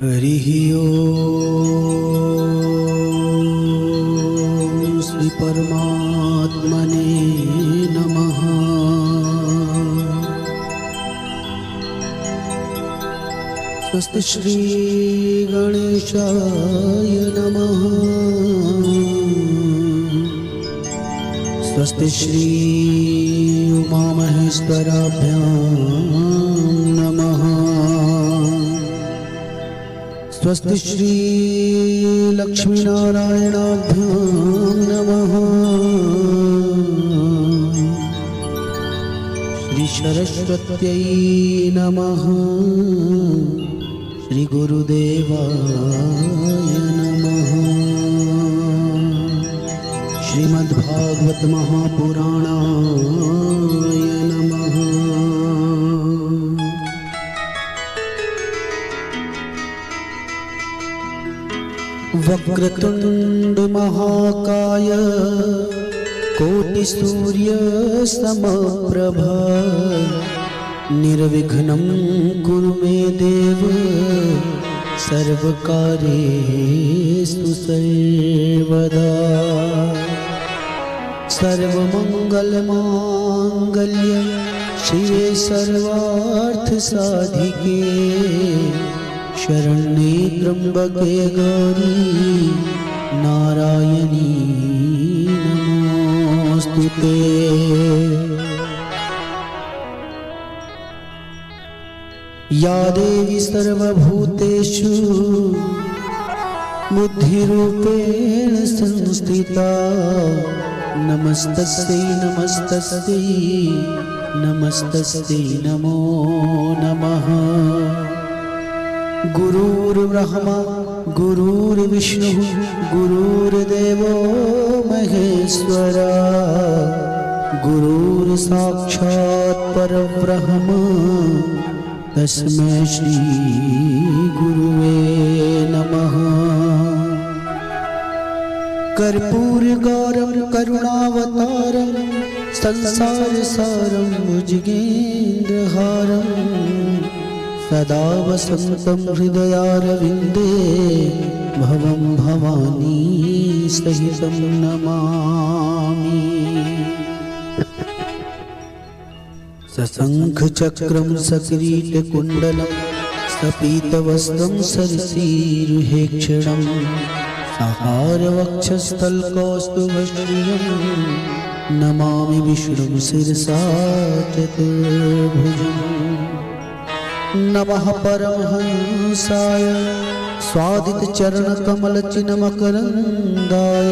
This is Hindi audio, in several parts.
हरिः ओम् श्री परमात्मने नमः। स्वस्ति श्री गणेशाय नमः। स्वस्ति श्री उमामहेश्वराभ्यां नमः। स्वस्ति श्री लक्ष्मीनारायणाभ्यां नमः। श्री सरस्वत्यै नमः। श्री गुरुदेवाय नमः। श्रीमद्भागवत महापुराणाय नमः। वक्रतुंड महाकाय कोटिसूर्य समप्रभा निर्विघ्नं कुरु मे देव सर्वकार्येषु सर्वदा। सर्वमंगलमांगल्य शिवे सर्वार्थसाधिके शरण्ये त्र्यंबके गौरी नारायणी नमोस्तुते। या देवी सर्वभूतेषु बुद्धिरूपेण संस्थिता नमस्तस्यै नमस्तस्यै नमस्तस्यै नमो नमः। गुरुर्ब्रह्मा गुरुर्विष्णुः गुरुर्देवो महेश्वरा गुरुर्साक्षात् परब्रह्म तस्मै श्री गुरुवे नमः। कर्पूरगौरं करुणावतारं संसारसारं भुजगेन्द्रहारं सदा वसन्तं हृदयारविन्दे भवं भवानी सहितं नमामि। सशंखचक्रं सकिरीटकुण्डलं सपीतवस्त्रं सरसीरुहेक्षणं सहारवक्षस्थलकौस्तुभश्रियं नमामि विष्णुं शिरसा चतुर्भुजम्। नमः परमहंसाय स्वादितचरणकमलचिन्मकरन्दाय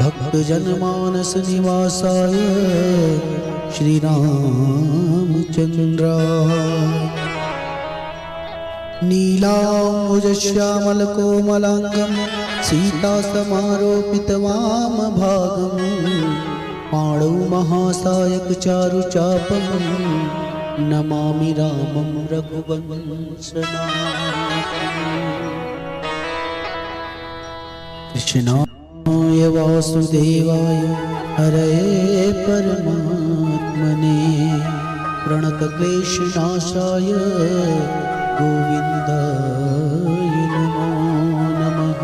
भक्तजनमानसनिवासाय श्रीरामचन्द्राय। नीलाम्बुजश्यामलकोमलाङ्गं सीतासमारोपितवामभागं पाणौ महासायकचारुचापं नमामि रामं रघुवंशनाथं। कृष्णाय वासुदेवाय हरये परमात्मने प्रणतक्लेशनाशाय गोविन्दाय नमो नमः।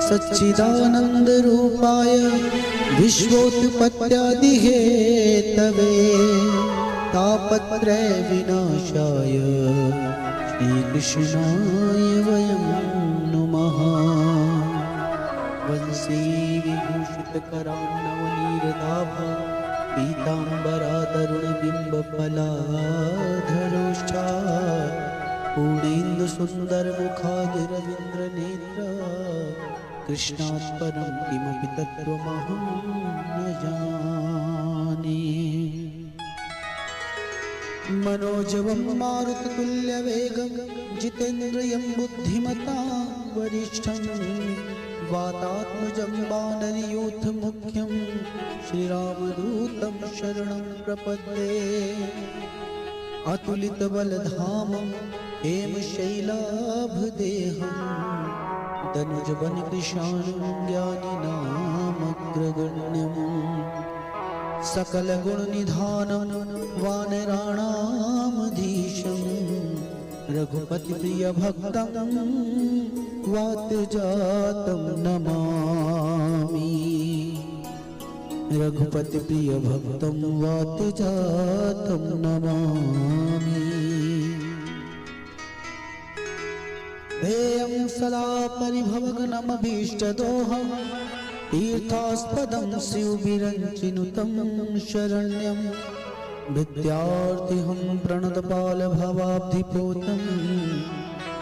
सच्चिदानन्दरूपाय विश्वोत्पत्त्यादिहेतवे तापत्रयविनाशाय श्रीकृष्णाय वयं नुमः। वंशी विभूषितकरान्नवनीरदाभा पीताम्बरातरुणबिम्बफलाधरोष्ठा पूर्णेन्दुसुन्दरमुखादिरविन्द्रनेत्रा कृष्णात् परं किमपि तत्त्वमहं न जाने। मनोजवं मारुततुल्यवेगं जितेन्द्रियं बुद्धिमतां वरिष्ठं वातात्मजं वानरयूथमुख्यं श्रीरामदूतं शरणं प्रपद्ये। अतुलितबलधामं हेमशैलाभदेहं तनुजवनकृशानं ज्ञानिनामग्रगण्यं सकलगुणनिधानं वानराणामधीशं रघुपति प्रिय भक्तं वातजातं नमामि। रघुपति प्रिय भक्तं वातजातं नमामि। देयं सदा परिभवग्नमभीष्टदोहं तीर्थास्पदं शिवविरञ्चिनुतं शरण्यं विद्यार्थिहं प्रणतपालभवाब्धिपोतं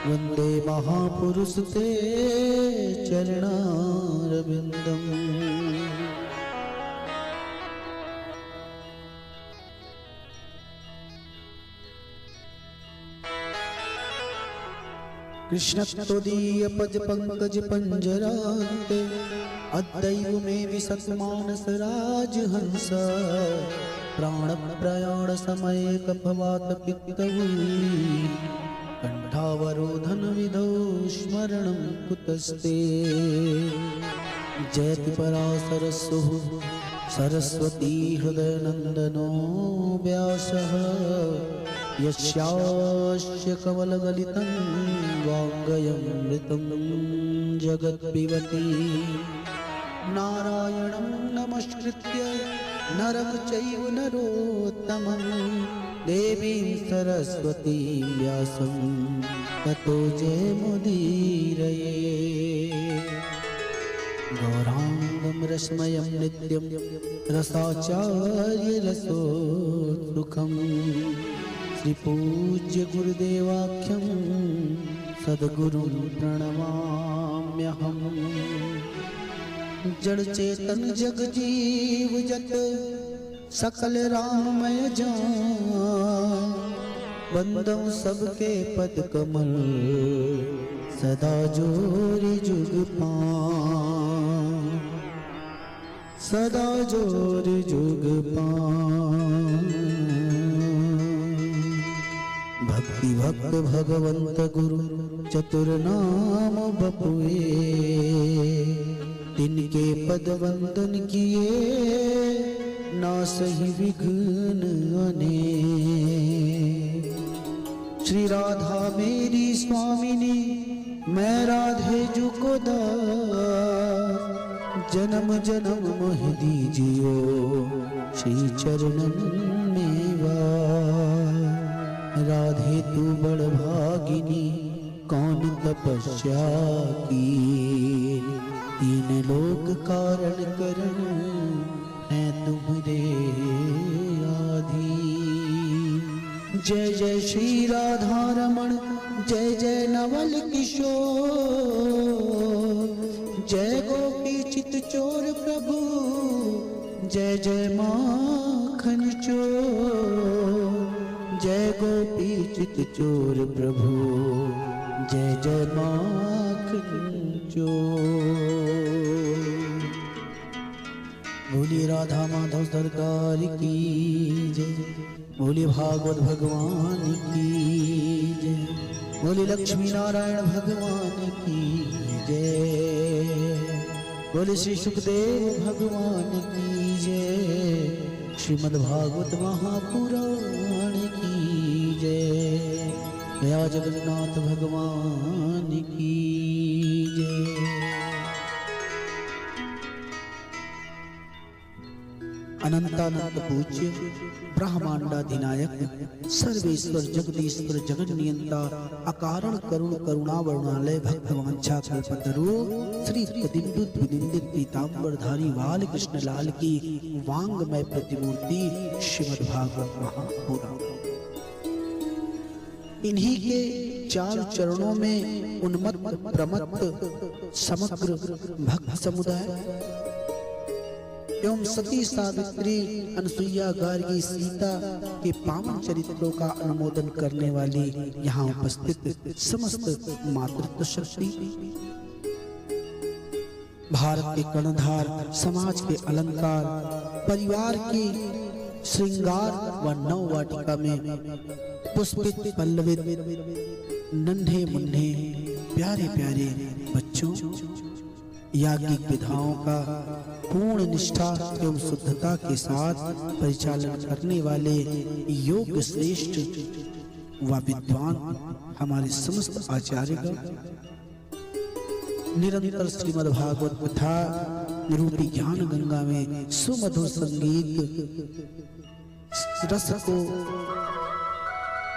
वन्दे महापुरुष ते चरणारविन्दम्। कृष्णस्तुदीय पज पंकज पंजराते अद्दैव में विसत्मानस राजहंस प्राण प्रयाण समय कफवात पित्तवू कंठावरोधन विधौ स्मरणं कुतस्ते। जयति पराशरस्सुः सरस्वती हृदयनन्दनो व्यासः यस्यास्य कमलगलितं वाङ्गयमृतं जगत्पिबति। नारायणं नमस्कृत्य नरं चैव नरोत्तमं देवीं सरस्वतीं व्यासं ततो जयमुदीरये। गौराङ्गं रसमयं नित्यं रसाचार्यरसोत्सुकं श्रीपूज्य गुरुदेवाख्यं सद्गुरुं प्रणमाम्यहम्। जड़ चेतन जग जीव जत सकल राममय जान बंदों सबके पद कमल सदा जोरि जुग पान सदा जोरि जुग पान। भक्ति भक्त भगवंत गुरु चतुर नाम बपुए तिनके पद वंदन किए ना सही विघ्न अनेक। श्री राधा मेरी स्वामिनी मैं राधे जू को दास जन्म जन्म मोह दीजियो श्री चरणन में वास। राधे तू बड़ भागिनी कौन तपस्या की तीन लोक कारण करण है तुम्हारे आधी। जय जय श्री राधा रमण जय जय नवल किशोर जय गोपी चित चोर प्रभु जय जय माखन चोर जय गोपी चित चोर प्रभु जय जय माखन चोर। बोली राधा माधव सरकार की जय। बोली भागवत भगवान की जय। बोली लक्ष्मी नारायण भगवान की जय। बोली श्री सुखदेव भगवान की जय। श्रीमद् भागवत महापुराण की जय। या जगन्नाथ भगवान की जय। अनंतानंद पूज्य ब्रह्मांडाधिनायक सर्वेश्वर जगदीश्वर जगन्नियंता अकारण करुण करुणावरुणालय भक्तवांछा कल्पतरु श्री तदिन्दुत विनिंदित पीतांबरधारी बाल कृष्ण लाल की वांगमय प्रतिमूर्ति श्रीमद् भागवत महापुराण। इन्हीं के चार चरणों में उन्मत्त प्रमत्त समग्र भक्त समुदाय एवं सती सावित्री अनसुईया गार्गी सीता के पावन चरित्रों का अनुमोदन करने वाली यहाँ उपस्थित समस्त मातृत्व शक्ति भारत के कर्णधार समाज के अलंकार परिवार की श्रृंगार व नव वाटिका में पुष्पित पल्लवित नन्हे मुन्ने प्यारे प्यारे बच्चों याज्ञिक विधाओं का पूर्ण निष्ठा एवं शुद्धता के साथ परिचालन करने वाले योग्य श्रेष्ठ व विद्वान हमारे समस्त आचार्यगण निरंतर श्रीमद् भागवत कथा रूपी ज्ञान गंगा में सुमधुर संगीत रस को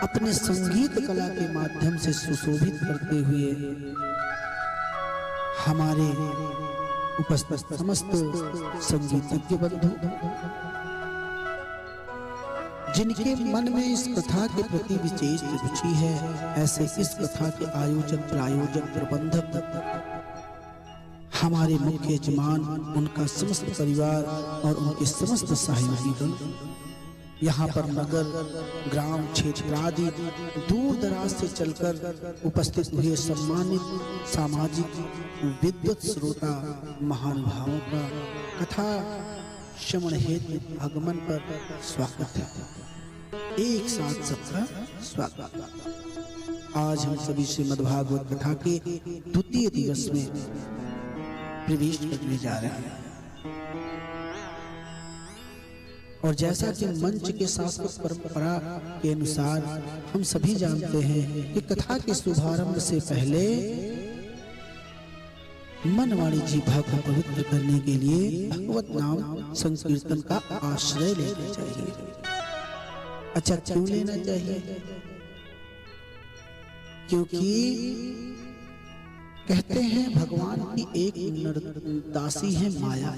अपने संगीत कला के माध्यम से सुशोभित करते हुए हमारे उपस्थित समस्त संगीतज्ञ बंधु जिनके मन में इस कथा के प्रति विशेष रुचि है, ऐसे इस कथा के आयोजक प्रायोजक प्रबंधक हमारे मुख्य यजमान, उनका समस्त परिवार और उनके समस्त सहयोगीगण यहाँ पर नगर ग्राम क्षेत्र आदि दूर दराज से चलकर उपस्थित हुए सम्मानित सामाजिक विद्वत श्रोता महानुभावों का कथा श्रवण हेतु आगमन पर स्वागत है। एक साथ सबका स्वागत। आज हम सभी श्रीमद् भागवत कथा के द्वितीय दिवस में प्रवेश करने जा रहे हैं और जैसा कि मंच के शास्त्र परंपरा के अनुसार हम सभी जानते हैं कि कथा के शुभारंभ से पहले मन वाणी जीभा को पवित्र करने के लिए भगवत नाम संकीर्तन का आश्रय लेना चाहिए। अच्छा, क्यों लेना चाहिए? क्योंकि कहते हैं भगवान की एक दासी है माया,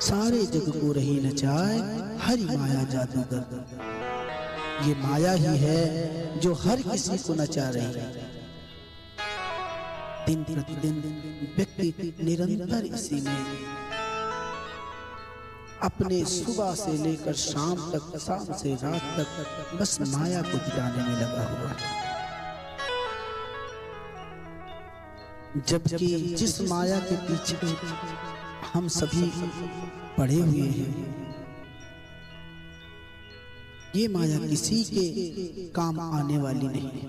सारे जग को रही नचाए हरि माया जादूगर। ये माया ही है जो हर किसी को नचा रही है। दिन प्रतिदिन व्यक्ति निरंतर इसी में अपने सुबह से लेकर शाम तक, शाम से रात तक बस माया को जुटाने में लगा हुआ है। जबकि जिस माया के पीछे हम सभी पड़े हुए हैं, ये माया किसी के काम आने वाली नहीं है।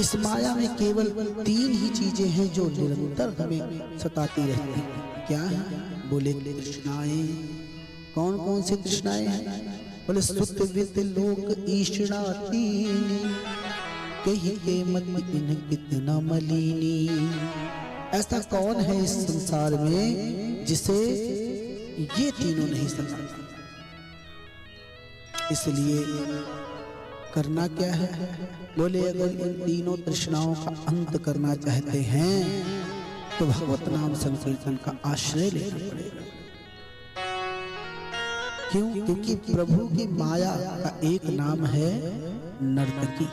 इस माया में केवल 3 ही चीजें हैं जो निरंतर हमें सताती रहती हैं। क्या है? बोले तृष्णाएं। कौन कौन सी तृष्णाएं हैं? बोले सुत वित लोक ईशणा तीन, कही के मत इन कितना मलिनी। ऐसा कौन है इस संसार में जिसे ये तीनों नहीं सताते? इसलिए करना क्या है? बोले अगर इन तीनों तृष्णाओं का अंत करना चाहते हैं तो भगवत नाम संकीर्तन का आश्रय लेना पड़ेगा। क्यों? क्योंकि प्रभु की माया का एक नाम है नर्तकी,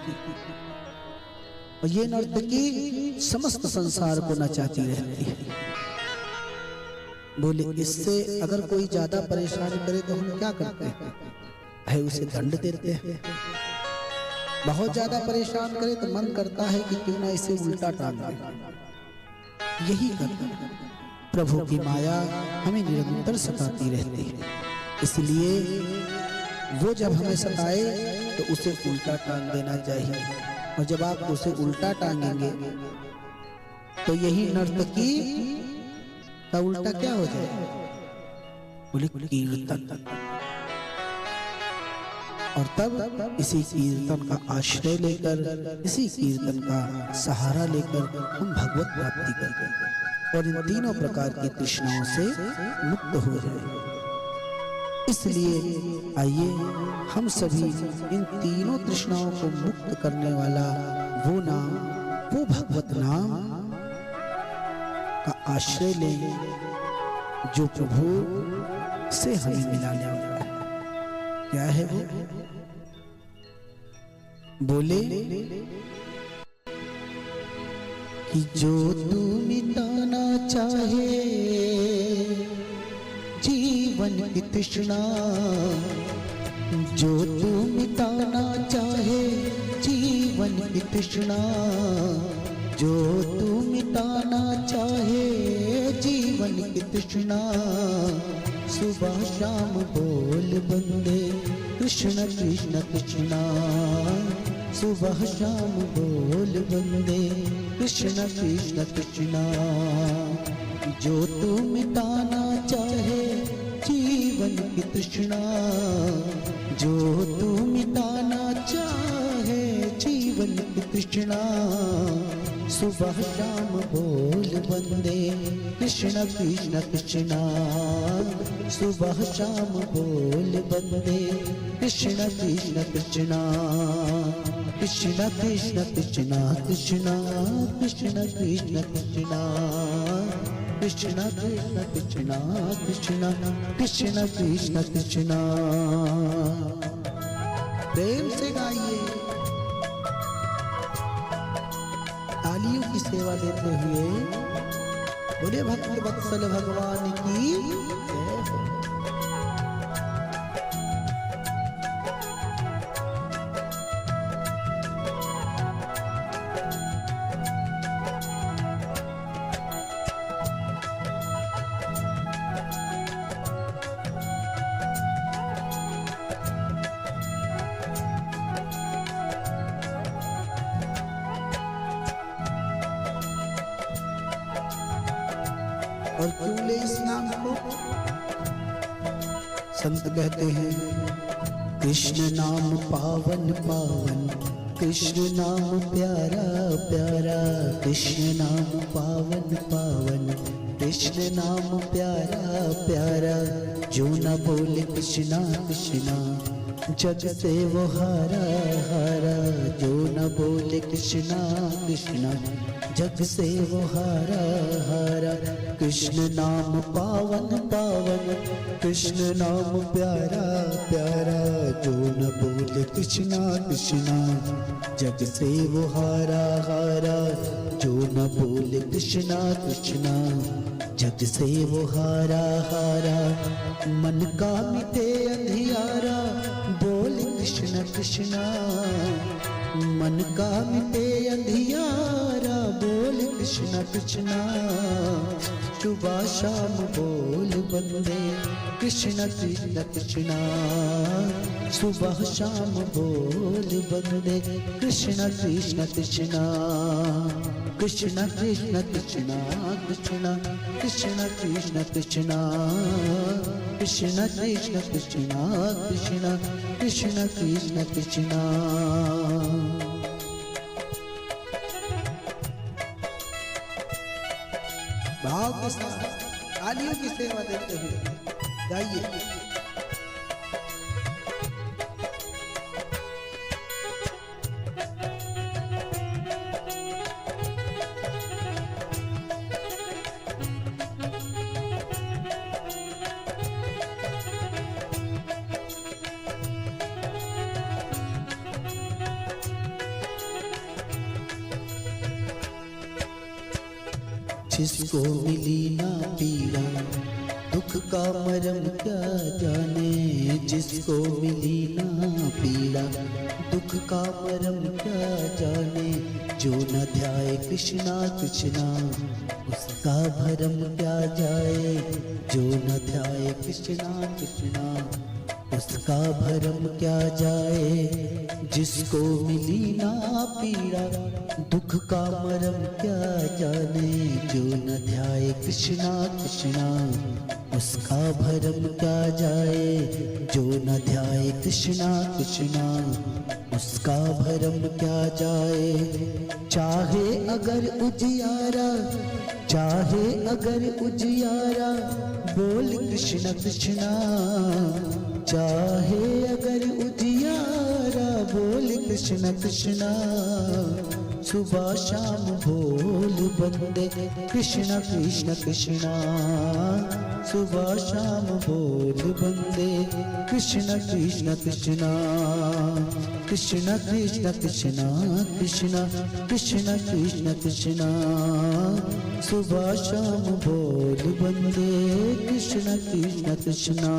और ये नर्तकी समस्त संसार को नचाती रहती है। बोले इससे अगर कोई ज्यादा परेशान करे तो हम क्या करते हैं? है उसे दंड देते हैं। बहुत ज्यादा परेशान करे तो मन करता है कि क्यों ना इसे उल्टा टांग दे। यही करता है। प्रभु की माया हमें निरंतर सताती रहती है, इसलिए वो जब हमें सताए तो उसे उल्टा टांग देना चाहिए। और जब आप उसे उल्टा टांगेंगे तो यही नर्तकी का उल्टा क्या हो जाएगा? बोले कीर्तन। और तब इसी कीर्तन का आश्रय लेकर, इसी कीर्तन का सहारा लेकर हम भगवत प्राप्ति करते और इन तीनों प्रकार की तृष्णाओं से मुक्त हो जाए। इसलिए आइए हम सभी इन तीनों तृष्णाओं को मुक्त करने वाला वो नाम, वो भगवत नाम का आश्रय लें जो प्रभु से हमें मिलाने वाला है। क्या है वो? बोले कि जो तू मिटाना चाहे जीवन की तृष्णा, जो तू मिटाना चाहे जीवन की तृष्णा, जो तू मिटाना चाहे जीवन की तृष्णा, सुबह शाम बोल बंदे कृष्ण कृष्ण कृष्णा, सुबह शाम बोल बंदे कृष्ण कृष्ण कृष्णा। जो तू मिटाना चाहे जीवन की तृष्णा, जो तू मिटाना चाहे जीवन की तृष्णा, सुबह शाम बोल बंदे कृष्ण कृष्ण कृष्णा, सुबह शाम बोल बंदे कृष्ण कृष्ण कृष्णा, कृष्ण कृष्ण कृष्णा कृष्णा कृष्ण कृष्ण कृष्णा, कृष्ण कृष्ण कृष्णा कृष्ण कृष्ण कृष्ण कृष्णा। प्रेम से गाइए, तालियों की सेवा देते हुए बोले भक्त वत्सल भगवान की जय हो। और क्यों ले इस नाम को? संत कहते हैं कृष्ण नाम पावन पावन, कृष्ण नाम प्यारा प्यारा, कृष्ण नाम पावन पावन, कृष्ण नाम प्यारा प्यारा, जो न बोले कृष्णा कृष्णा जग से वो हारा हारा, जो न बोले कृष्णा कृष्णा जग से वो हारा हारा। कृष्ण नाम पावन पावन, कृष्ण नाम प्यारा प्यारा, जो न बोले कृष्णा कृष्णा जग से वो हारा हारा, जो न बोले कृष्णा कृष्णा जग से वो हारा हारा। मन का मिटे अंधियारा बोल कृष्ण कृष्णा, मन का मिटे अंधियारा बोल कृष्ण कृष्णा, सुबह शाम बोल बंदे कृष्ण कृष्ण कृष्णा, सुबह शाम बोल बंदे कृष्ण कृष्ण कृष्णा, कृष्ण कृष्ण कृष्णा कृष्ण कृष्ण कृष्ण कृष्णा, कृष्ण कृष्ण कृष्णा कृष्ण कृष्ण कृष्ण कृष्णा। भाव के साथ तालियों की सेवा देते हुए गाइए। जिसको मिली ना पीड़ा दुख का मरम क्या जाने, जिसको मिली ना पीड़ा दुख का मरम क्या जाने, जो न ध्याए कृष्णा कृष्णा उसका भरम क्या जाए, जो न ध्याए कृष्णा कृष्णा उसका भरम क्या जाए। जिसको मिली ना पीड़ा दुख का मरम क्या जाने, जो न ध्याए कृष्णा कृष्णा उसका भरम क्या जाए, जो न ध्याए कृष्णा कृष्णा उसका भरम क्या जाए। चाहे अगर उजियारा, चाहे अगर उजियारा बोल कृष्ण कृष्णा, चाहे अगर उजियारा बोल कृष्ण कृष्णा, सुबह शाम बोल बंदे कृष्ण कृष्ण कृष्णा, सुबह शाम बोल बंदे कृष्ण कृष्ण कृष्णा, कृष्ण कृष्ण कृष्णा कृष्ण कृष्ण कृष्ण कृष्णा, सुबह शाम बोल बंदे कृष्ण कृष्ण कृष्णा।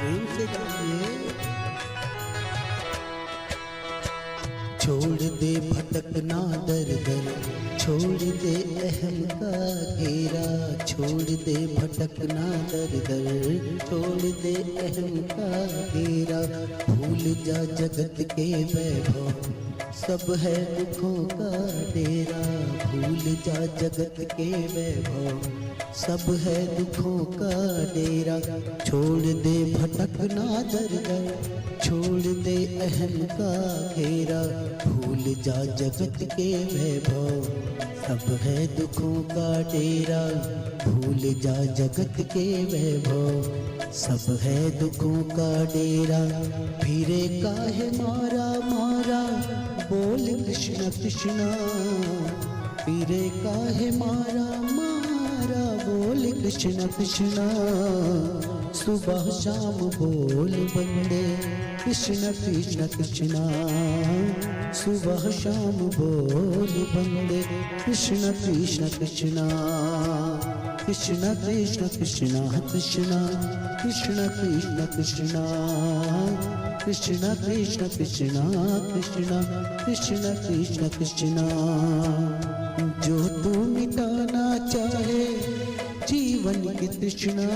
प्रेम से गाइए। छोड़ दे भटकना दर दर, छोड़ दे अहम का घेरा, छोड़ दे भटकना दर दर, छोड़ दे अहम का घेरा। भूल जा जगत के वैभव, सब है दुखों का डेरा। भूल जा जगत के वैभव, सब है दुखों का डेरा। छोड़ दे भटकना दर दर, छोड़ दे अहम का घेरा। भूल जा जगत के वैभव, सब है दुखों का डेरा। भूल जा जगत के वैभव, सब है दुखों का डेरा। फिरे काहे मारा मारा, बोल कृष्ण कृष्ण। फिरे काहे मारा मारा, बोल कृष्ण कृष्ण। सुबह शाम बोल बंदे, कृष्ण कृष्ण कृष्ण। सुबह शाम बोल बंदे, कृष्ण कृष्ण कृष्ण। कृष्ण कृष्ण कृष्ण कृष्ण, कृष्ण कृष्ण कृष्ण। कृष्ण कृष्ण कृष्ण कृष्ण, कृष्ण कृष्ण कृष्ण। जो तू मिटाना चाहे जीवन की तृष्णा,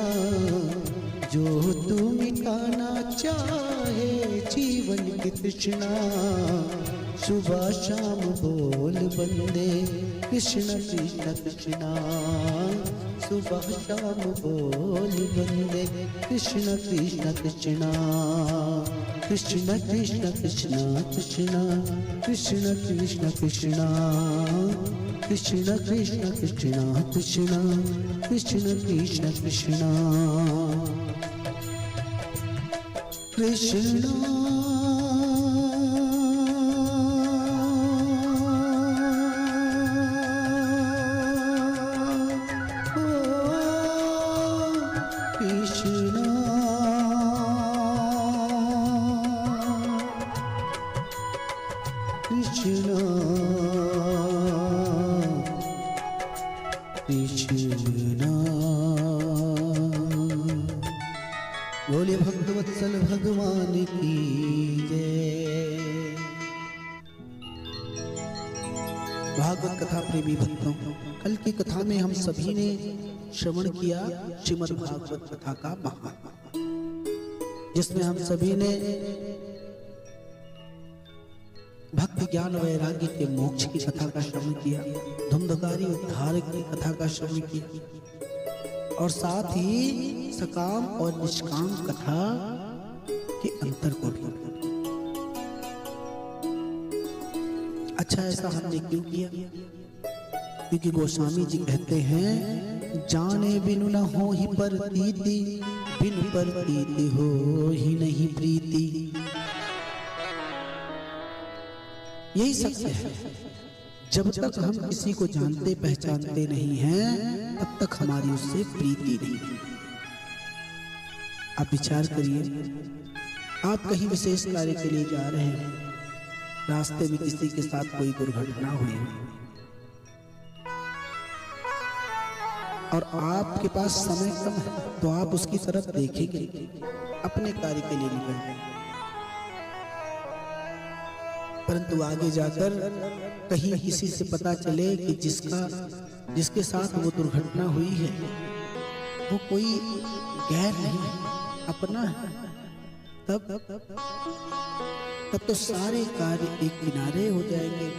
जो तू मिटाना चाहे जीवन की तृष्णा। सुबह शाम बोल बंदे, कृष्ण कृष्ण कृष्ण। सुबह शाम बोल बंदे, कृष्ण कृष्ण कृष्ण। कृष्ण कृष्ण कृष्ण कृष्ण, कृष्ण कृष्ण कृष्ण। कृष्ण कृष्ण कृष्ण कृष्ण, कृष्ण कृष्ण कृष्ण। कृष्ण बोले भक्तवत्सल भगवान की जय। भागवत कथा प्रेमी भक्तों, कल की कथा में हम सभी ने श्रवण किया श्रीमद् भागवत कथा का महात्मा, जिसमें हम सभी ने भक्ति ज्ञान वैराग्य के मोक्ष की कथा का श्रवण किया, धुंधकारी उद्धार की कथा का श्रवण किया, और साथ ही सकाम और निष्काम कथा के अंतर को भी। अच्छा, ऐसा हमने क्यों किया? क्योंकि गोस्वामी जी कहते हैं, जाने बिनु न हो ही प्रतीति, बिनु प्रतीति हो ही नहीं प्रीति। यही सत्य है। जब तक हम किसी को जानते पहचानते नहीं हैं, तब तक हमारी उससे प्रीति नहीं है। आप विचार करिए, आप कहीं विशेष कार्य के लिए जा रहे हैं, रास्ते में किसी के साथ कोई दुर्घटना हुई और आपके पास समय कम है, तो आप उसकी तरफ देखेंगे, अपने कार्य के लिए निकल जाएंगे। परंतु आगे जाकर कहीं किसी से पता चले कि जिसके साथ वो दुर्घटना हुई है वो कोई गैर नहीं है, अपना है, तब तो सारे कार्य एक किनारे हो जाएंगे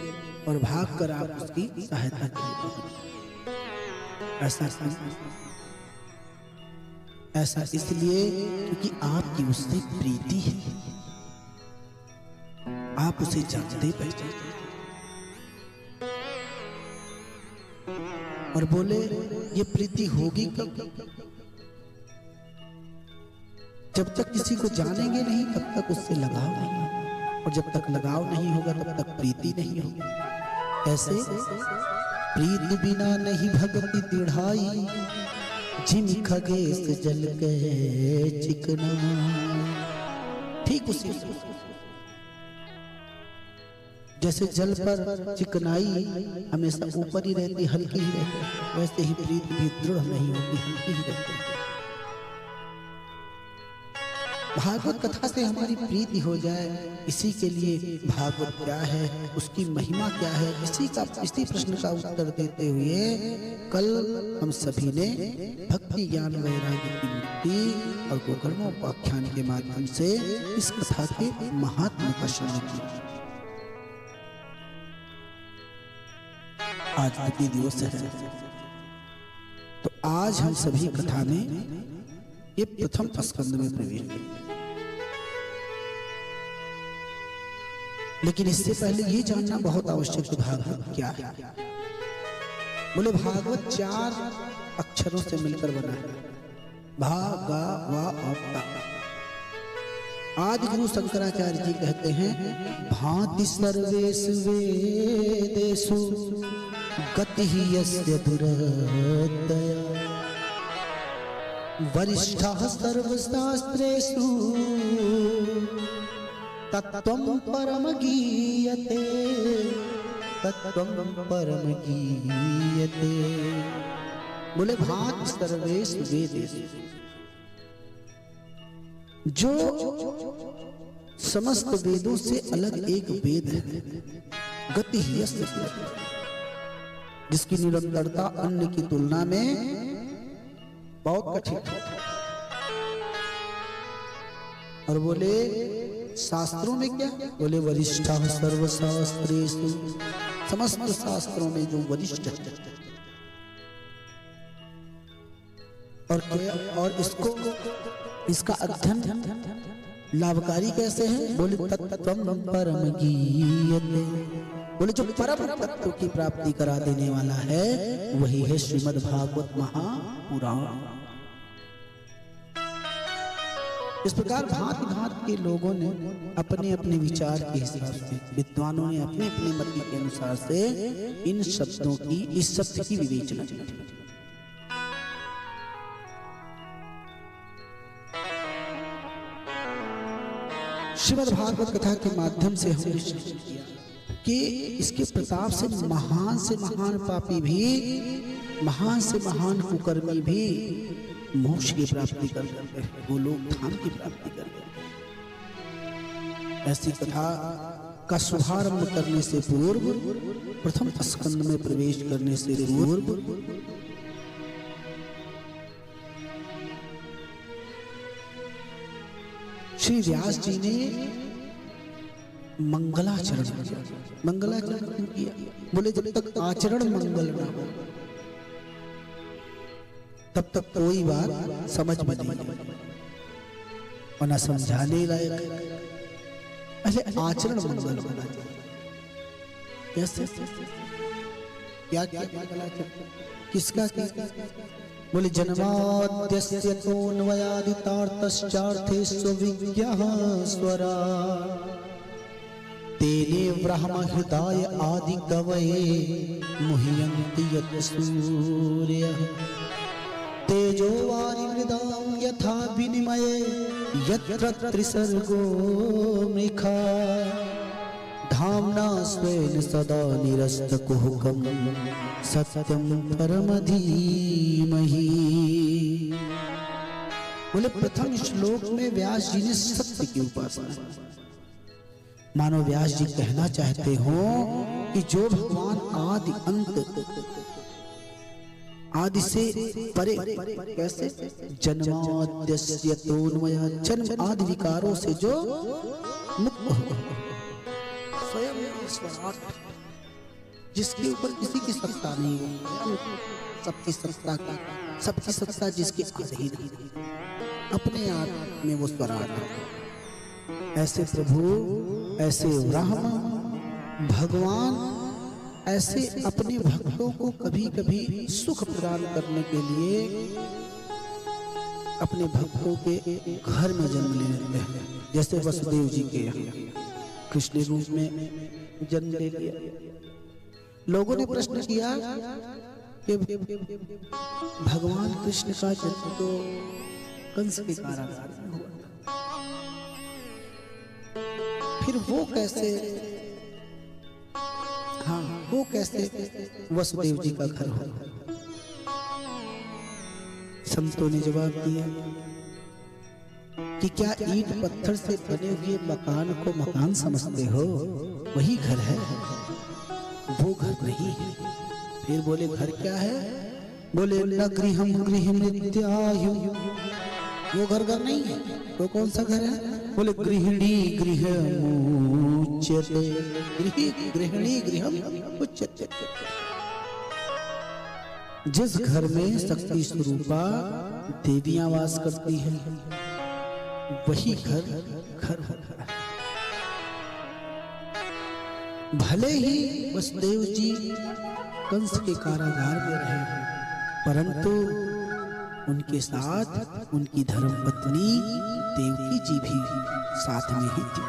और भागकर आप उसकी सहायता करेंगे। ऐसा इसलिए क्योंकि आपकी उससे प्रीति है, आप उसे जानते पहचानते। और बोले ये प्रीति होगी कब? जब तक किसी को जानेंगे नहीं तब तक उससे लगाव नहीं होगा, और जब तक लगाव नहीं होगा तब तक प्रीति नहीं होगी। ऐसे प्रीति बिना नहीं भक्ति दृढ़ाई, जिन खगेश जल के चिकना। ठीक उसी जैसे जल पर चिकनाई हमेशा ऊपर ही रहती, हल्की ही रहती, वैसे ही प्रीति भी दृढ़ नहीं होती, हल्की ही रहती। भागवत कथा से हमारी प्रीति हो जाए, इसी के लिए भागवत क्या है, उसकी महिमा क्या है, इसी प्रश्न का उत्तर देते हुए कल हम सभी ने भक्ति ज्ञान वैराग्य की मुक्ति और गोकर्णोपाख्यान के माध्यम से इस कथा के महात्म्य का श्रवण किया। आज द्वितीय दिवस है, तो आज हम सभी कथा में ये प्रथम स्कंद में प्रवेश करेंगे। लेकिन इससे पहले ये जानना बहुत आवश्यक है भागवत क्या है। बोले भागवत 4 अक्षरों से मिलकर बना है, भा गा वा और ता। आदि गुरु शंकराचार्य जी कहते हैं भांति सर्वेषु वेदेषु गति यस्य दुरतया वरिष्ठः सर्वशास्त्रेषु तत्त्वं परम गीयते, तत्त्वं परम गीयते। बोले भांति सर्वेषु वेदेषु, जो समस्त वेदों से अलग एक वेद है, गति यस्य, जिसकी निरंतरता अन्य की तुलना में बहुत कठिन है। और बोले शास्त्रों में क्या, बोले वरिष्ठा सर्वशास्त्रेषु, समस्त शास्त्रों में जो वरिष्ठ है। और इसका अध्ययन लाभकारी कैसे है, बोले तत्त्वं परम गीयते। बोले जो परम तत्व की प्राप्ति करा देने वाला है वही है श्रीमद् भागवत महापुराण। इस प्रकार भांति भांति के लोगों ने अपने अपने विचार के हिसाब से, विद्वानों ने अपने अपने मत के अनुसार से इन शब्दों की, इस शब्द की विवेचना की। श्रीमद् भागवत कथा के माध्यम से हमने किया कि इसके प्रताप से महान पापी भी, महान से महान कुकर्मी भी मोक्ष की प्राप्ति कर करते हैं, वो लोग धाम की प्राप्ति करते हैं। ऐसी कथा का शुभारंभ करने से पूर्व, प्रथम स्कंद में प्रवेश करने से पूर्व श्री व्यास जी ने मंगलाचरण किया। मंगलाचरण किया, बोले जब तक आचरण मंगल न हो तब तक कोई बात समझ में नहीं और न समझाने लायक। पहले आचरण मंगल होना चाहिए। कैसे, क्या क्या मंगलाचरण, किसका क्या, बोले जन्माद्यस्य तोऽन्वयादितार्थश्चार्थेषु विज्ञः स्वरा तेने ब्रह्म हृदय आदि कवये मुह्यन्ति यत् सूर्यः तेजो वारिमृदां यथा विनिमये यत्र त्रिसर्गो मृखा धाम्ना स्वेन सदा निरस्तकुहकं सत्यं परम धीमहि। बोले प्रथम श्लोक में व्यास जी ने सत्य की उपासना, मानो व्यास जी कहना चाहते हो कि जो भगवान आदि अंत, आदि से परे, कैसे, जन्माद्यस्य तोऽन्वयात्, जन्म आदि विकारों से जो मुक्त हो, स्वयं ईश्वरार्थ, जिसके ऊपर किसी की सत्ता नहीं है, सबकी सत्ता जिसके अधीन है, अपने आप में वो स्वराट है। ऐसे प्रभु, ऐसे ब्रह्म भगवान, ऐसे अपने भक्तों को कभी कभी सुख प्रदान करने के लिए अपने भक्तों के घर में जन्म ले लेते हैं। जैसे वसुदेव जी के यहाँ कृष्ण रूप में जन्म ले लिया। लोगों ने प्रश्न किया कि भगवान कृष्ण का जन्म तो कंस के कारागार में हुआ, फिर वो कैसे, हाँ वो कैसे वसुदेव जी का घर हो। संतों ने जवाब दिया कि क्या ईंट पत्थर से बने हुए मकान को मकान समझते हो? वही घर है, वो घर नहीं है। फिर बोले घर क्या है? बोले न गृहम गृहमित्यायु, वो घर नहीं है। तो कौन सा घर है? बोले गृहिणी गृहमुच्यते, गृहिणी गृहम उच्यते। जिस घर में शक्ति स्वरूपा देवियां वास करती हैं, वही घर घर होता है। भले ही वसुदेव जी कंस के कारागार में रहे, परंतु उनके साथ उनकी धर्मपत्नी देवकी जी भी साथ में ही थी।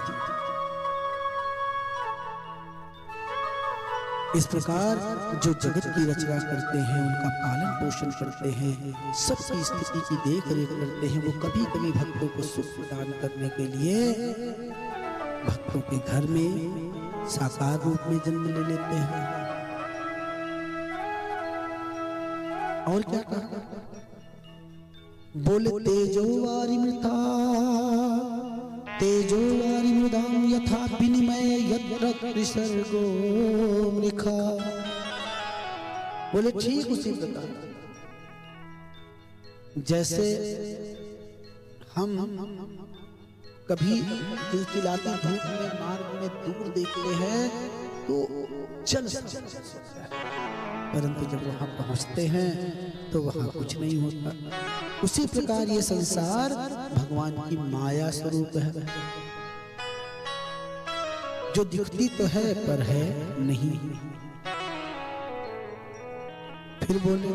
इस प्रकार जो जगत की रचना करते हैं, उनका पालन पोषण करते हैं, सबकी स्थिति की देख रेख करते हैं, वो कभी कभी भक्तों को सुख प्रदान करने के लिए भक्तों के घर में साकार रूप में जन्म ले लेते हैं। और क्या कहा? बोले तेजो वारिमृता तेजो वारिमृदाम यथा विनिमय यत्र त्रिसर्गो मृखा। बोले ठीक उसी प्रकार जैसे हम कभी चिलचिलाती धूप में मार्ग में दूर देखते हैं तो चल सकते हैं, परंतु जब वहां पहुंचते हैं तो वहां कुछ नहीं होता। उसी प्रकार ये संसार भगवान की माया स्वरूप है, जो दिखती तो है पर है नहीं। फिर बोले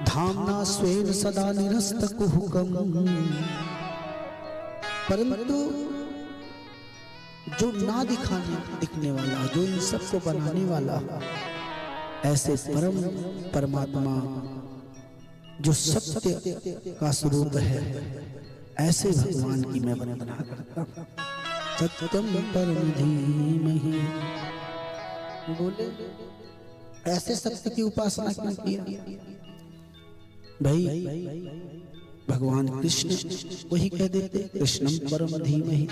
धामना स्वेन सदा निरस्त कुहुकम, परंतु जो ना दिखने वाला, जो इन सबको बनाने वाला, ऐसे परम परमात्मा जो सत्य का स्वरूप है, ऐसे भगवान की मैं वंदना करता हूं। सत्यम परम धीमहि। बोले ऐसे सत्य की उपासना क्यों किया? भाई भगवान कृष्ण वही कह देते कृष्णम परम धीमहि,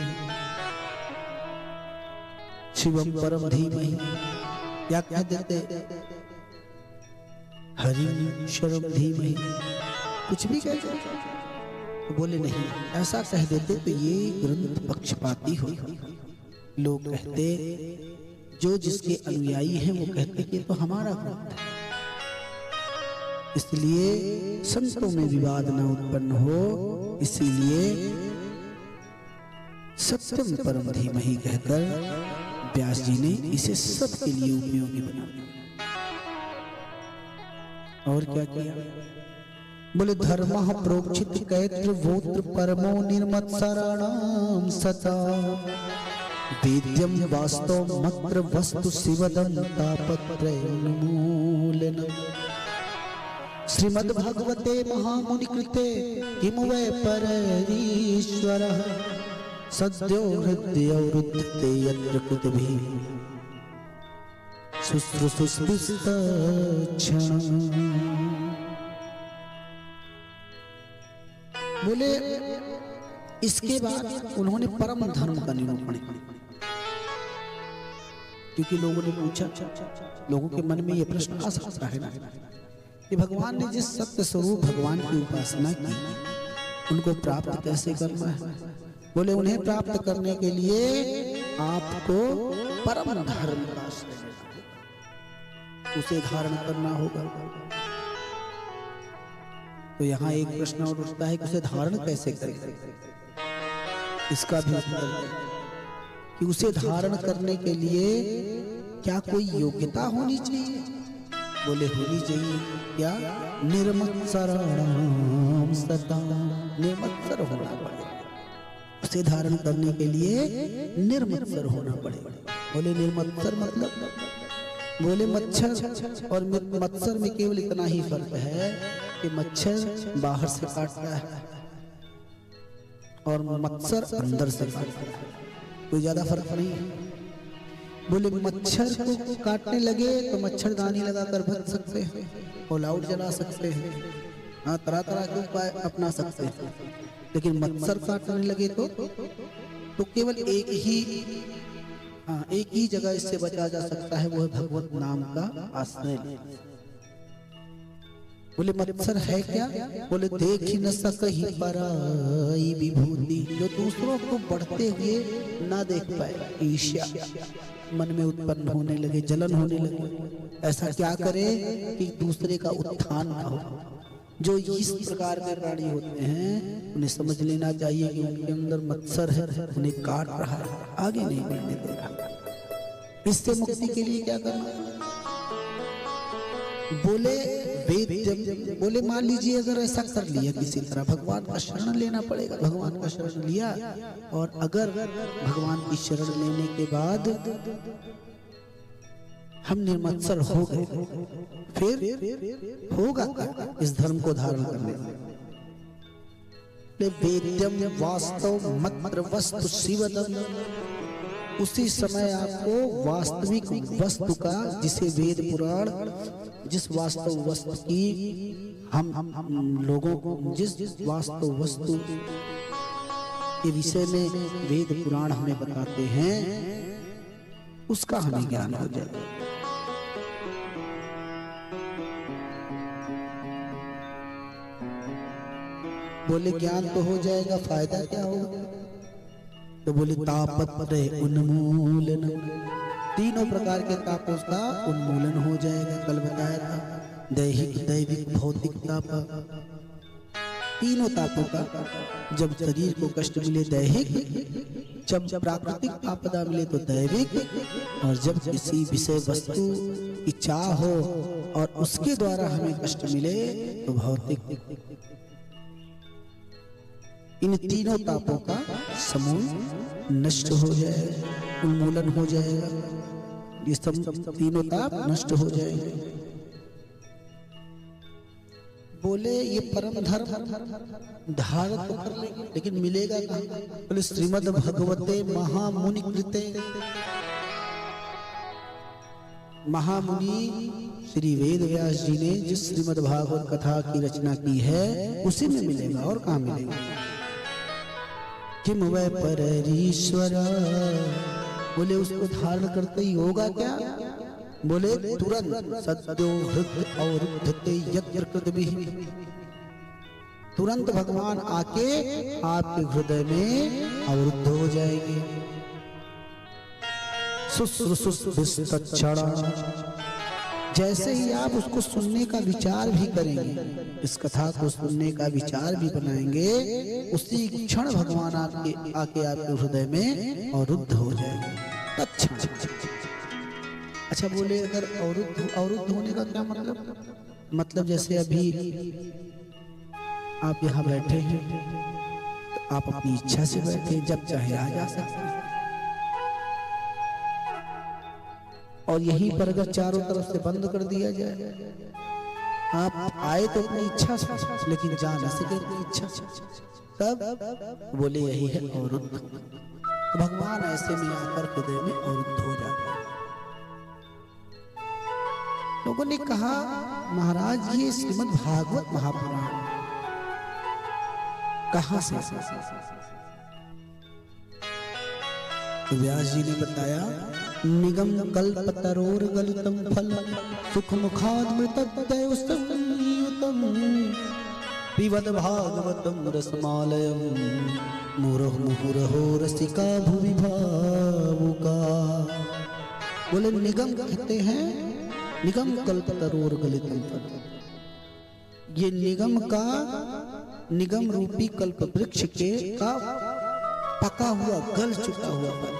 शिवम परम धीमहि, या कह देते हरि शरम धीमहि, कुछ भी कहते। तो बोले नहीं, ऐसा कह देते तो ये ग्रंथ पक्षपाती हो। लोग कहते, जो जिसके अनुयायी हैं वो कहते कि तो हमारा ग्रंथ है, इसलिए संतों में विवाद न उत्पन्न हो, इसीलिए सत्यम परम धीमहि कहकर व्यास जी ने इसे सबके लिए उपयोगी बना दिया। और क्या किया? बोले धर्मः प्रोक्षित कैत्र वोत्र परमो निर्मत्सराणाम सता, वेद्यम वास्तव मत्र वस्तु शिवदम तापत्रयोन्मूलनम्। श्रीमद् भगवते महामुनि कृते किमु वै पररीश्वरः, सद्यो हृदयवृद्धते यत्र कृतभिः शुश्रूषुस्पृष्टक्षणम्। बोले इसके बाद उन्होंने परम धर्म का निरूपण किया, क्योंकि लोगों ने पूछा, लोगों के मन में यह प्रश्न आ सकता है ना कि भगवान ने जिस सत्य स्वरूप भगवान की उपासना की, उनको प्राप्त कैसे करना है? बोले उन्हें प्राप्त करने के लिए आपको परम धर्म का उसे धारण करना होगा। तो यहाँ एक प्रश्न और उठता है कि उसे धारण कैसे करें? इसका भी उत्तर है कि उसे धारण करने के लिए क्या कोई योग्यता होनी चाहिए? बोले होनी चाहिए। क्या? निर्मत्सराणाम सता, निर्मत्सर होना पड़ेगा। उसे धारण करने के लिए निर्मत्सर होना पड़ेगा। बोले निर्मत्सर मतलब? बोले मच्छर और मत्सर में केवल इतना ही फर्क है कि मच्छर बाहर से काटता है और मत्सर अंदर से काटता है, कोई ज्यादा फर्क नहीं है। बोले मच्छर को काटने लगे तो मच्छरदानी लगाकर भर सकते हैं, ऑल आउट जला सकते हैं, हाँ, तरह तरह के उपाय अपना सकते हैं, लेकिन मत्सर काटने लगे तो केवल एक ही जगह इससे बचा जा सकता है, वो है भगवत नाम का आश्रय। बोले मत्सर है क्या? बोले देख ही न सकहि पराई विभूति, जो दूसरों को बढ़ते हुए ना देख पाए, ईर्ष्या मन में उत्पन्न होने लगे, जलन होने लगे। ऐसा क्या करे कि दूसरे का उत्थान ना हो। जो इस प्रकार के प्राणी होते हैं उन्हें समझ लेना चाहिए कि उनके अंदर मत्सर है, उन्हें काट रहा है, आगे नहीं बढ़ने दे रहा। इससे मुक्ति के लिए क्या करना? बोले वेद, बोले मान लीजिए अगर ऐसा कर लिया किसी तरह, भगवान का शरण लेना पड़ेगा। भगवान का शरण लिया और अगर भगवान की शरण लेने के बाद हम निर्मत्सर हो गए, फिर होगा क्या इस धर्म को धारण करने में? वेद्यम वास्तव मत्र वस्तु शिवदम, उसी समय आपको वास्तविक वस्तु का, जिसे वेद पुराण जिस वास्तव वस्तु की हम लोगों को, जिस वास्तव वस्तु के विषय में वेद पुराण हमें बताते हैं, उसका हमें ज्ञान हो जाए। बोले ज्ञान तो हो जाएगा, फायदा क्या होगा? तो बोले तापत्रय उन्मूलन, तीनों प्रकार के तापों का उन्मूलन हो जाएगा। कल बताया था, दैहिक दैविक भौतिक ताप, तीनों तापों का। जब शरीर को कष्ट मिले दैहिक, जब प्राकृतिक आपदा मिले तो दैविक, और जब किसी विषय वस्तु की चाह हो और उसके द्वारा हमें कष्ट मिले तो भौतिक। इन तीनों तापों का समूल नष्ट हो जाएगा, उन्मूलन हो जाएगा। ये सब तीनों ताप नष्ट हो जाएंगे। बोले ये परम धर्म धारण तो कर लेंगे, लेकिन मिलेगा कहाँ? बोले श्रीमद् भगवते महामुनि कृते, महामुनि श्री वेद व्यास जी ने जिस श्रीमद् भागवत कथा की रचना की है उसी में मिलेगा, और कहाँ मिलेगा? किम वै परीश्वर, बोले उसको धारण करते ही होगा क्या? बोले तुरंत सद्यो हृदय अवरुद्धते यत्र कृतभिः, तुरंत भगवान आके आपके हृदय में अवरुद्ध हो जाएंगे। शुश्रूषुस्तच्छड़ा, जैसे ही आप उसको सुनने का विचार भी करेंगे, इस कथा को सुनने का विचार भी बनाएंगे, उसी क्षण भगवान आके आपके हृदय में अवरुद्ध हो जाएंगे। अच्छा बोले अगर अवरुद्ध होने का क्या मतलब? मतलब जैसे अभी आप यहाँ बैठे हैं तो आप अपनी इच्छा से बैठे, जब चाहे आ जा सकते हैं, और यहीं पर अगर चारों तरफ से बंद कर दिया जाए, आप आए तो अपनी इच्छा से, लेकिन जा न सके अपनी इच्छा से, तब बोले यही है अवरुद्ध। तो भगवान ऐसे में आकर हृदय में अवरुद्ध हो जाते हैं। लोगों ने कहा महाराज ये श्रीमद् भागवत महापुराण कहां से? तो व्यास जी ने बताया, निगम कल्पतरोर गलितम फल सुख मुखादमृतद्वय संयुतम पिबद भागवतम रसमालयम मुहुरहो मुहुरहो रसिका भुवि भावुका। बोले निगम कहते हैं, निगम कल्पतरोर गलितम फल, ये निगम का, निगम रूपी कल्प वृक्ष के का पका हुआ गल चुका हुआ फल।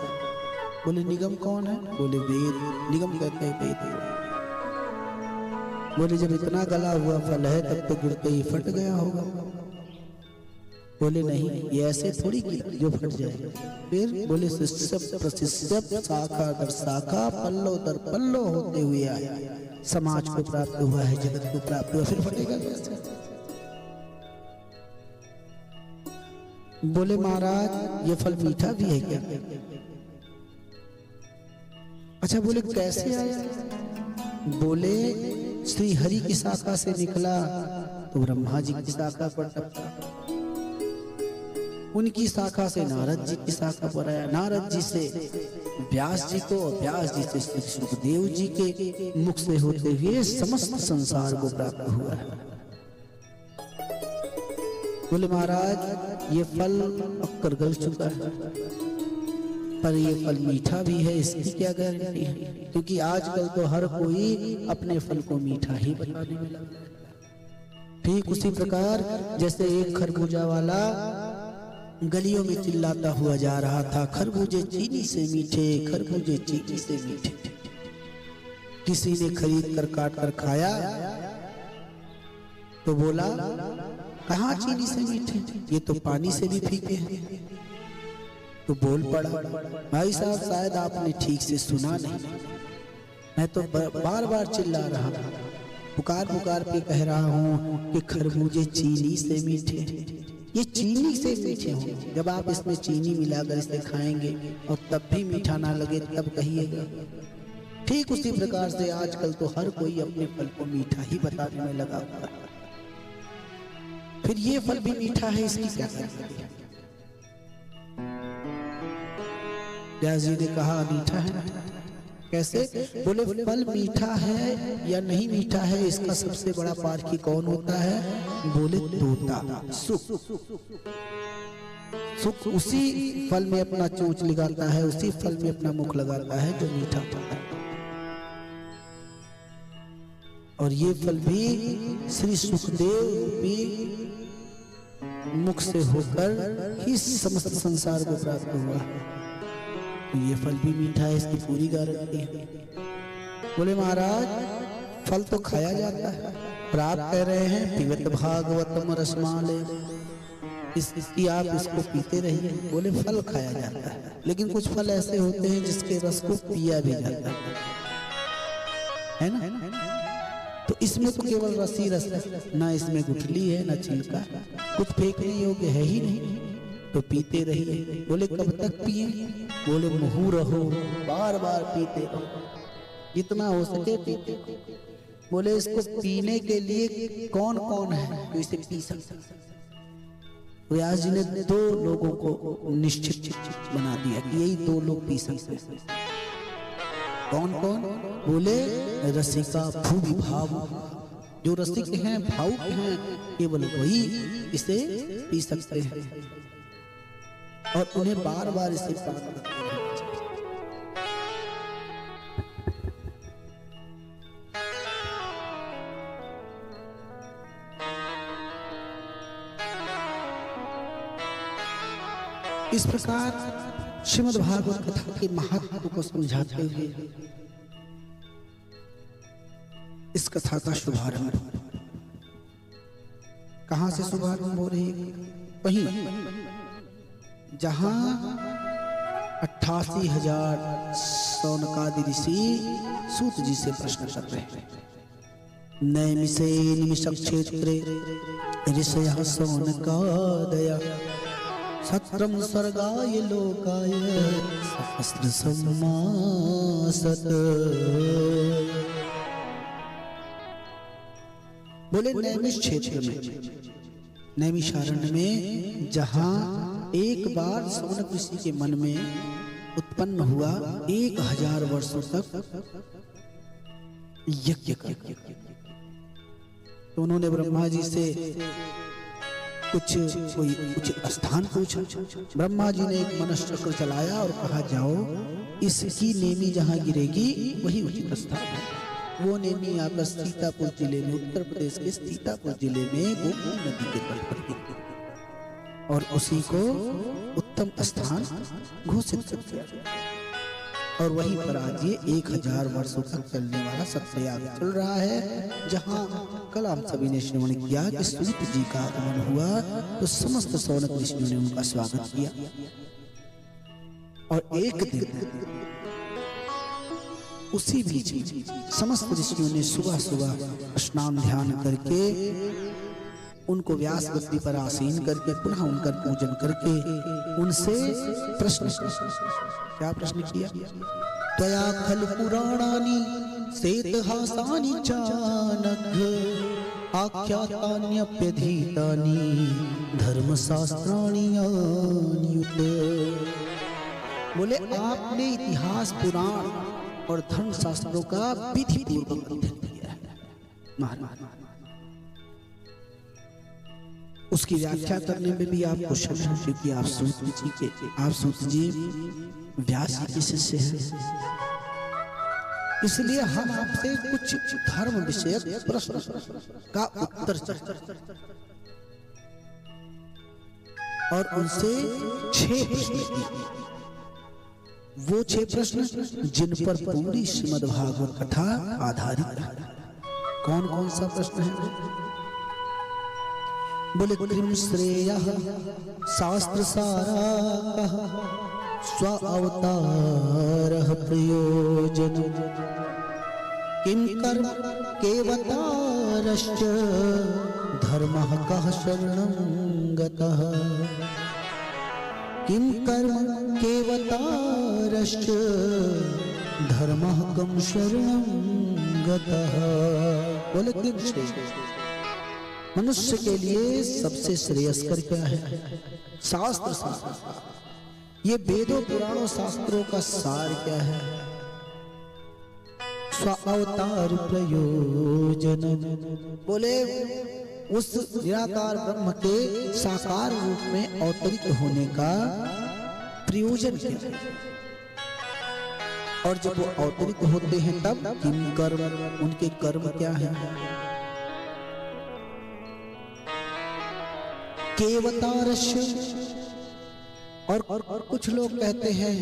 बोले निगम कौन है? बोले वेद। निगम कहते हैं वेद। बोले जब इतना गला हुआ फल है तब तो गिरते ही फट गया होगा। बोले नहीं, ये ऐसे थोड़ी कि जो फट जाए। फिर बोले शिष्य प्रशिष्य शाखा दर शाखा पल्लो दर पल्लो होते हुए आया, समाज को प्राप्त हुआ है, जगत को प्राप्त हुआ, फिर फटेगा कैसे? बोले महाराज ये फल मीठा भी है क्या? अच्छा बोले कैसे आया? बोले श्री हरि की शाखा से निकला तो ब्रह्मा जी की शाखा पर टपका, उनकी शाखा से नारद जी की शाखा पर आया, नारद जी से व्यास जी को, व्यास जी से श्री सुखदेव जी के मुख से होते हुए समस्त संसार को प्राप्त हुआ है। बोले महाराज ये फल अब कर गल चुका है, पर ये फल मीठा भी है, इसकी क्या गारंटी है? क्योंकि आजकल तो हर कोई अपने फल को मीठा ही बताने में लगा है। ठीक उसी प्रकार जैसे एक खरबूजा वाला गलियों में चिल्लाता हुआ जा रहा था, खरबूजे चीनी से मीठे, खरबूजे चीनी से मीठे। किसी ने खरीद कर काट कर खाया तो बोला कहाँ चीनी से मीठे, ये तो पानी से भी फीके हैं। तो बोल पड़ा, भाई साहब शायद आपने ठीक से सुना नहीं, मैं तो बार बार चिल्ला रहा हूँ, पुकार पुकार के कह रहा हूँ कि खरबूजे चीनी से मीठे, ये चीनी से मीठे हों। जब आप इसमें चीनी मिलाकर इसे खाएंगे और तब भी मीठा ना लगे तब कहिएगा। ठीक उसी प्रकार से आजकल तो हर कोई अपने फल को मीठा ही बताने में लगा हुआ है। फिर ये फल भी मीठा है, इसकी क्या करें? व्यास जी ने कहा मीठा है। कैसे? बोले फल मीठा है या नहीं मीठा है इसका सबसे बड़ा पारखी कौन होता है? बोले तोता। सुख सुख उसी फल में अपना चोंच लगाता है, उसी फल में अपना मुख लगाता है जो मीठा होता है। और ये फल भी श्री सुखदेव भी मुख से होकर ही समस्त संसार को प्राप्त हुआ। तो ये फल भी मीठा है, इसकी पूरी गारंटी है। बोले महाराज फल तो खाया जाता है, पर आप कह रहे हैं पिबत भागवतम रसमाले, इसकी आप इसको पीते रहिए। बोले फल खाया जाता है, लेकिन कुछ फल ऐसे होते हैं जिसके रस को पिया भी जाता है ना? तो इसमें तो केवल रस ही रस है, ना इसमें गुठली है ना छिलका, कुछ फेंकने योग्य है ही नहीं, तो पीते रहिए। बोले कब तक पिए? बोले मुँह रहो, बार बार पीते रहो, जितना हो सके पीते। बोले इसको पीने के लिए कौन कौन है तो इसे पी सकता? व्यास जी ने 2 लोगों को निश्चित बना दिया कि यही 2 लोग पी सकते हैं। कौन कौन? बोले रसिका भूवि भाव, जो रसिक हैं भावुक हैं केवल वही इसे पी सकते हैं और उन्हें बार बार इसे प्राप्त करते हैं। इस प्रकार श्रीमद् भागवत कथा के महत्व को समझाते हुए इस कथा का शुभारंभ कहां से शुभारंभ हो रही है? वहीं जहां 88,000 सौनकादि ऋषि सूत जी से प्रश्न कर रहे हैं। नैमिषे निमिषक्षेत्रे ऋषयः सौनकादय सत्रम स्वर्गाय लोकाय सहस्र सम्मासत। बोले नैमिष क्षेत्र में, नैमिषारण्य में, जहां एक बार सौनक ऋषि के मन में उत्पन्न हुआ 1000 वर्षों तक यज्ञ कर, तो उन्होंने ब्रह्मा जी से कोई उचित स्थान पूछा। ब्रह्मा जी ने एक मनुष्य चक्र चलाया और कहा जाओ इसकी नेमी जहां गिरेगी वही उचित स्थान है। वो नेमी आकर सीतापुर जिले में, उत्तर प्रदेश के सीतापुर जिले में गोमती नदी के तट पर गिरी और उसी को उत्तम स्थान घोषित कर दिया। और वहीं पर आज ये 1000 वर्षों तक चलने वाला सत्ययाग चल रहा है, जहां कल हम सभी ने श्रवण किया कि सूत जी का आगमन हुआ तो समस्त सौनक ऋषियों ने उनका स्वागत किया। और एक दिन उसी बीच समस्त ऋषियों ने सुबह सुबह स्नान ध्यान करके उनको व्यास गद्दी पर आसीन करके पुनः उनका पूजन करके उनसे प्रश्न, क्या प्रश्न किया? त्वया खलु पुराणानि सेतहासानि चानघ आख्यातान्यप्यधीतानि धर्मशास्त्राणि यान्युत। बोले आपने इतिहास, पुराण और धर्म शास्त्रों का विधि पूर्वक अध्ययन किया है महाराज। उसकी व्याख्या करने में भी आप कुशल हैं, क्योंकि आप सूत जी व्यास के शिष्य हैं। इसलिए हम आपसे कुछ धर्म विषयक प्रश्न का उत्तर और उनसे 6 प्रश्न किए। वो 6 प्रश्न जिन पर पूरी श्रीमद्भागवत कथा आधारित है। कौन कौन सा प्रश्न है? बोले किम श्रेयः शास्त्र सारः स्व अवतारः प्रयोजन किम कर्म केवतारश्च धर्मः कः शरणं गतः। किम कर्म केवतारश्च धर्मः कं शरणं गतः। बोले किम श्रेयः, मनुष्य के लिए सबसे श्रेयस्कर क्या है? शास्त्र सार। ये वेदों पुराणों शास्त्रों का सार क्या है? स्व अवतार प्रयोजन। बोले उस निराकार ब्रह्म के साकार रूप में अवतरित होने का प्रयोजन क्या है? और जब वो अवतरित होते हैं तब किम कर्म, उनके कर्म क्या है? केवतारश्च। और कुछ लोग कहते हैं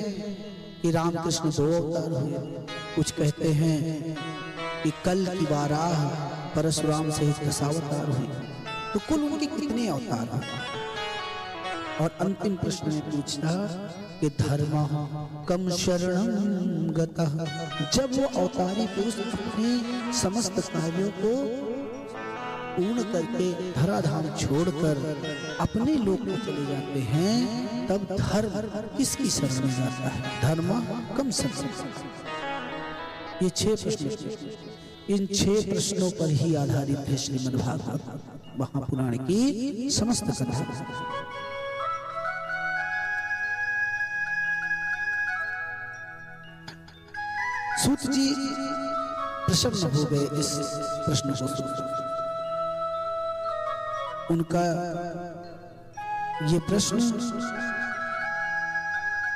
कि रामकृष्ण 2 अवतार हुए, कुछ कहते हैं कि कल की वाराह परशुराम सहित दशावतार हुए। तो कुल उनके कितने अवतार हुए? और अंतिम प्रश्न में पूछा कि धर्म कम शरणं गतः। जब वो अवतारी पुरुष अपने समस्त कार्यों को पूर्ण करके धराधाम छोड़कर अपने लोक में चले जाते हैं, तब धर्म किसकी शरण में जाता है? धर्म कम शरण। ये 6 प्रश्न, इन 6 प्रश्नों पर ही आधारित है श्रीमद्भागवत महापुराण की समस्त कथा। सूत जी प्रसन्न हो गए इस प्रश्न को सुनकर। उनका ये प्रश्न,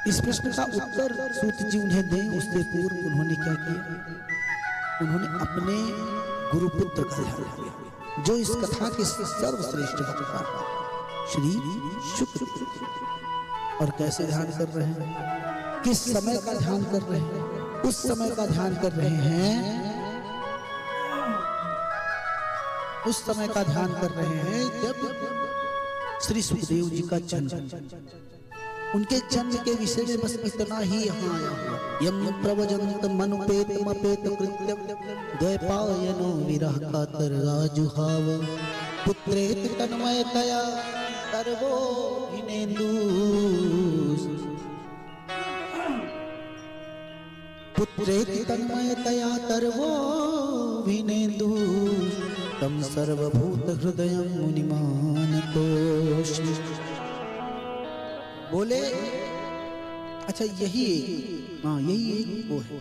इस प्रश्न का उत्तर सूत जी उन्हें दें उससे पूर्व उन्होंने क्या किया? उन्होंने अपने गुरुपुत्र का ध्यान किया, जो इस कथा के सर्वश्रेष्ठ वक्ता श्री शुक्र। और कैसे ध्यान कर रहे हैं? किस समय का ध्यान कर रहे हैं? उस समय का ध्यान कर रहे हैं, उस समय का ध्यान कर रहे हैं जब श्री सुखदेव जी का जन्म। उनके जन्म के विषय में बस इतना ही यहाँ आया हुआ। यम प्रवजंत मनुपेत मपेत कृत्यम द्वैपायनो विरह कातर राजुहाव पुत्रेत तन्मयतया सर्वो भिनेन्दु। पुत्रेत तन्मयतया सर्वो भिनेन्दु तम सर्वभूत हृदयं मुनिमानतोष। बोले अच्छा यही वो है।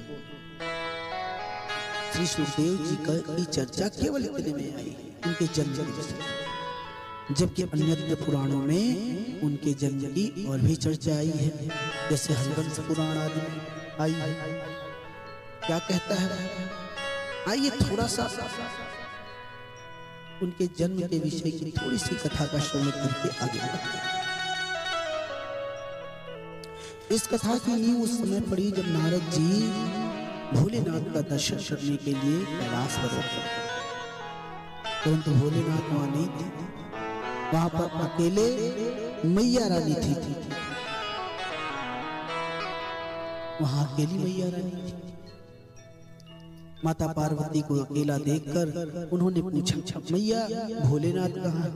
श्री सुखदेव जी की चर्चा केवल इतने में आई, उनके जन्म की, जबकि अन्यत्र पुराणों में उनके जन्म की और भी चर्चा आई है। जैसे हरिवंश पुराण आदि में आई है। क्या कहता है? आइए थोड़ा सा उनके जन्म के विषय की थोड़ी सी कथा का श्रवण करके आगे बढ़ते हैं। इस कथा की नींव उस समय पड़ी जब नारद जी भोलेनाथ का दर्शन करने के लिए कैलाश पर उतरे, परंतु भोलेनाथ वहां नहीं थे। वहां पर अकेले मैया रानी थी। वहां अकेली मैया रानी थी। माता पार्वती को अकेला देखकर उन्होंने पूछा, मैया भोलेनाथ कहाँ?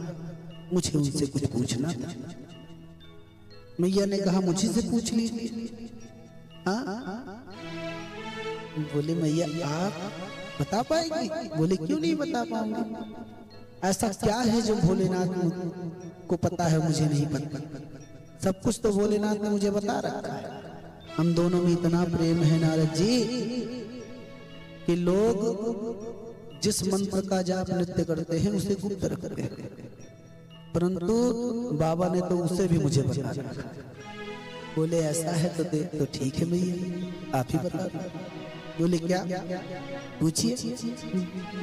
मुझे उनसे कुछ पूछना था। मैया ने कहा, मुझे से पूछ लीजिए। बोले मैया आप बता पाएंगे? बोले क्यों नहीं बता पाऊंगी? ऐसा क्या है जो भोलेनाथ को पता है मुझे नहीं पता? सब कुछ तो भोलेनाथ ने मुझे बता रखा है। हम दोनों में इतना प्रेम है नारद जी कि लोग जिस मंत्र का जाप नृत्य करते हैं उसे गुप्त रखते हैं, परंतु बाबा ने तो उसे भी मुझे बता रखा। बोले ऐसा है तो ठीक है भैया, आप ही बता दो। बोले क्या, पूछिए।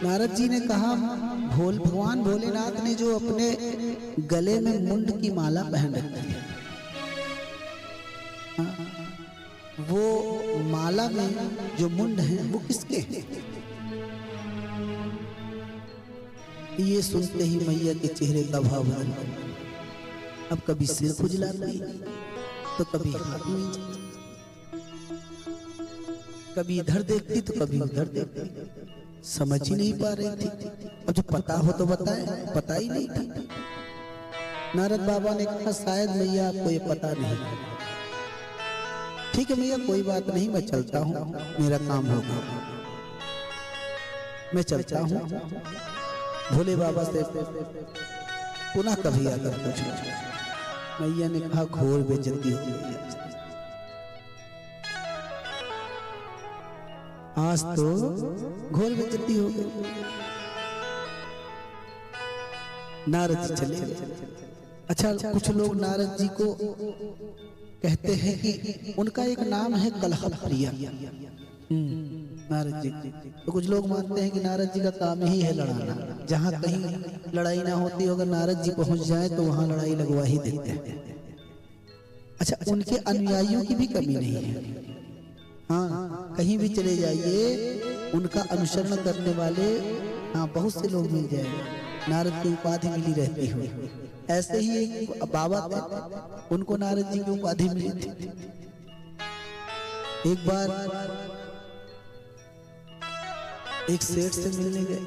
नारद जी ने कहा भगवान भोलेनाथ ने जो अपने गले में मुंड की माला पहन रखी है, वो माला में जो मुंड है वो किसके हैं? ये सुनते ही मैया के चेहरे का भाव बदल गया। अब कभी सिर खुजलाती तो कभी हाथ में, कभी इधर देखती तो कभी उधर देखती, समझ ही नहीं पा रही थी। अब जो पता हो तो बताए, पता ही नहीं था। नारद बाबा ने कहा शायद मैया आपको ये पता नहीं। ठीक है मैया, कोई बात नहीं, मैं चलता हूँ, मेरा काम होगा, मैं चलता हूँ। भोले बाबा से पुनः कभी आकर पूछो। मैया ने कहा घोर बेइज्जती हो गई, आज तो घोर बेइज्जती हो गई। नारद जी चले गए। अच्छा, कुछ लोग नारद जी को कहते हैं कि उनका एक नाम है कलह प्रिय। नारद जी तो कुछ लोग मानते हैं कि नारद जी का काम ही है लड़ाना। जहाँ कहीं लड़ाई ना होती हो, अगर नारद जी पहुंच जाए तो वहां लड़ाई लगवा ही देते हैं। अच्छा, उनके अनुयायियों की भी कमी नहीं है। हाँ, कहीं भी चले जाइए उनका अनुसरण करने वाले बहुत से लोग मिल जाएंगे। नारद की उपाधि मिली रहती हो। ऐसे ही एक बाबा थे, उनको नारद जी की उपाधि मिली थी। एक बार एक सेठ से मिलने गए।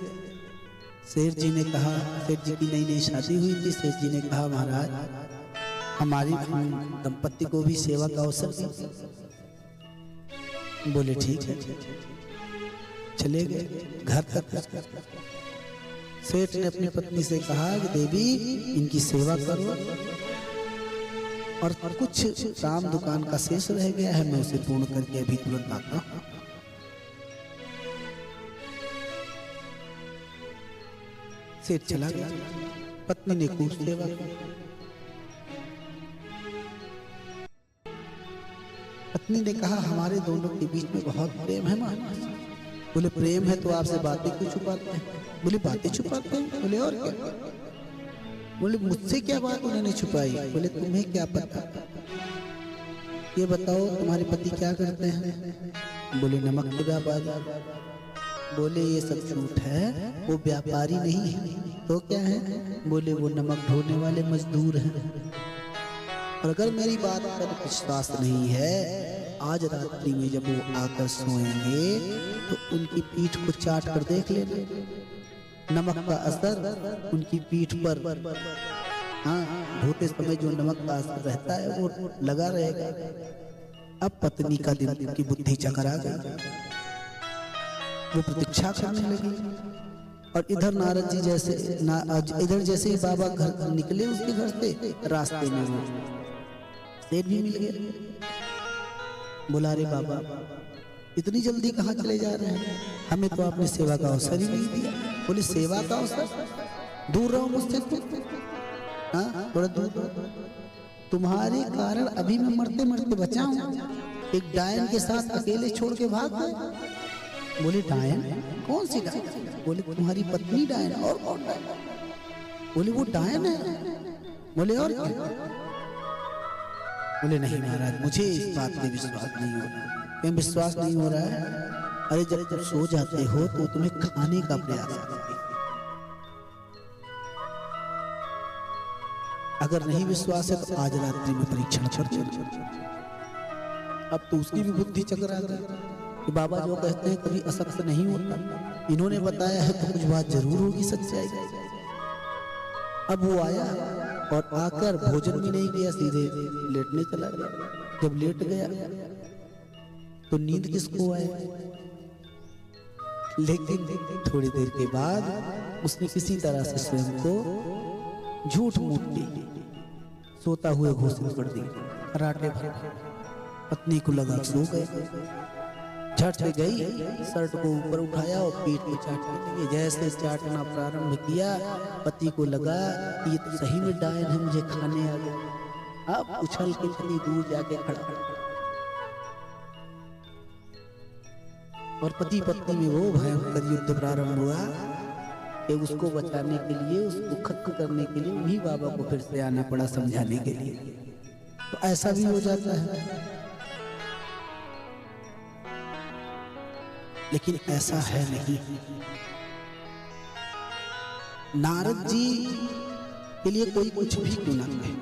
सेठ जी ने कहा, सेठ जी की नई नई शादी हुई थी। सेठ जी ने कहा महाराज हमारी दंपत्ति को भी सेवा का अवसर दीजिए। बोले ठीक है। चले गए घर तक। सेठ ने अपनी पत्नी से कहा कि देवी इनकी सेवा करो, और कुछ काम दुकान का शेष रह गया है, मैं उसे पूर्ण करके अभी तुरंत आता हूं। सेठ चला गया। पत्नी ने खूब सेवा की। पत्नी ने कहा हमारे दोनों के बीच में बहुत प्रेम है महाराज। बोले प्रेम है तो आपसे बातें क्यों छुपाते हैं? बोले बातें छुपाते हैं? बोले और क्या? बोले मुझसे क्या बात उन्होंने छुपाई? बोले तुम्हें क्या पता, ये बताओ तुम्हारे पति क्या करते हैं? बोले नमक के व्यापारी। बोले ये सब झूठ है, वो व्यापारी नहीं है तो क्या है? बोले वो नमक ढोने वाले मजदूर हैं। और अगर मेरी बात पर विश्वास नहीं है, आज रात्रि में जब वो आकर सोएंगे तो उनकी पीठ को चाट कर देख लेना। नमक का असर उनकी पीठ पर, धोते समय जो नमक का असर रहता है वो लगा रहेगा। अब पत्नी का दिन की बुद्धि चकरा गई, वो प्रतीक्षा करने लगी। और इधर नारद जी इधर जैसे ही बाबा घर निकले उसके घर से, रास्ते में वो सेठ भी मिल गए। बोला रे बाबा इतनी जल्दी कहाँ चले जा रहे हैं? हमें तो आपने सेवा का अवसर ही नहीं दिया। बोले सेवा का अवसर? दूर रहो मुझसे तुम, थोड़ा दूर। तुम्हारे कारण अभी मैं मरते मरते बचा हूँ। एक डायन के साथ अकेले छोड़ के भाग गए। बोले डायन? कौन सी डायन? बोले तुम्हारी पत्नी डायन, और कौन डायन? बोले वो डायन है। बोले और क्या? बोले नहीं महाराज मुझे इस बात पे विश्वास नहीं हो रहा। क्यों विश्वास नहीं हो रहा है? अरे जब तुम सो जाते हो तो तुम्हें खाने का प्रयास करते। अगर नहीं विश्वास है तो आज रात्रि में परीक्षण कर। अब तो उसकी भी बुद्धि चकरा गई कि बाबा जो कहते हैं कभी असत्य नहीं होता, इन्होंने बताया है तो कुछ बात जरूर होगी सच्चाई। अब वो आया और आकर भोजन भी नहीं किया, सीधे लेटने चला गया। जब लेट गया तो नींद किसको आए? लेकिन थोड़ी देर के बाद उसने किसी तरह से स्वयं को झूठ मूठ के सोता हुए घोषित कर दी। राटे भर पत्नी को लगा सो गए। झट से गई, शर्ट को ऊपर उठाया और पीठ को चाटने लगी। जैसे चाटना प्रारंभ किया, पति को लगा कि ये तो सही में डायन है, मुझे खाने आ गया। अब उछल के इतनी दूर जाके खड़ा और पति पत्नी में वो भयंकर युद्ध प्रारंभ हुआ कि उसको बचाने के लिए, उसको खत्म करने के लिए उन्हीं बाबा को फिर से आना पड़ा समझाने के लिए। तो ऐसा भी हो जाता है, लेकिन ऐसा है नहीं। नारद जी के लिए कोई कुछ भी क्यों ना कहे,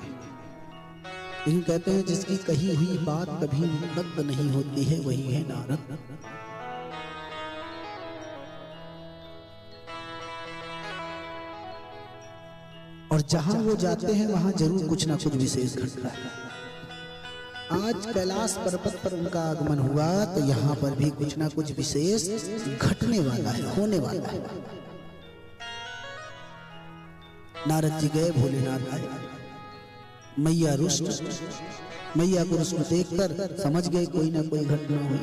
लेकिन कहते हैं जिसकी कही हुई बात कभी रद्द नहीं होती है, वही है नारद। और जहां वो जाते हैं वहां जरूर कुछ ना कुछ विशेष घटता है। आज कैलाश पर्वत पर उनका आगमन हुआ तो यहाँ पर भी कुछ ना कुछ विशेष घटने वाला है, होने वाला है। नारद जी गए, भोलेनाथ आए। मैया रुष्ट, मैया को रुष्ट देखकर समझ गए कोई ना कोई घटना हुई।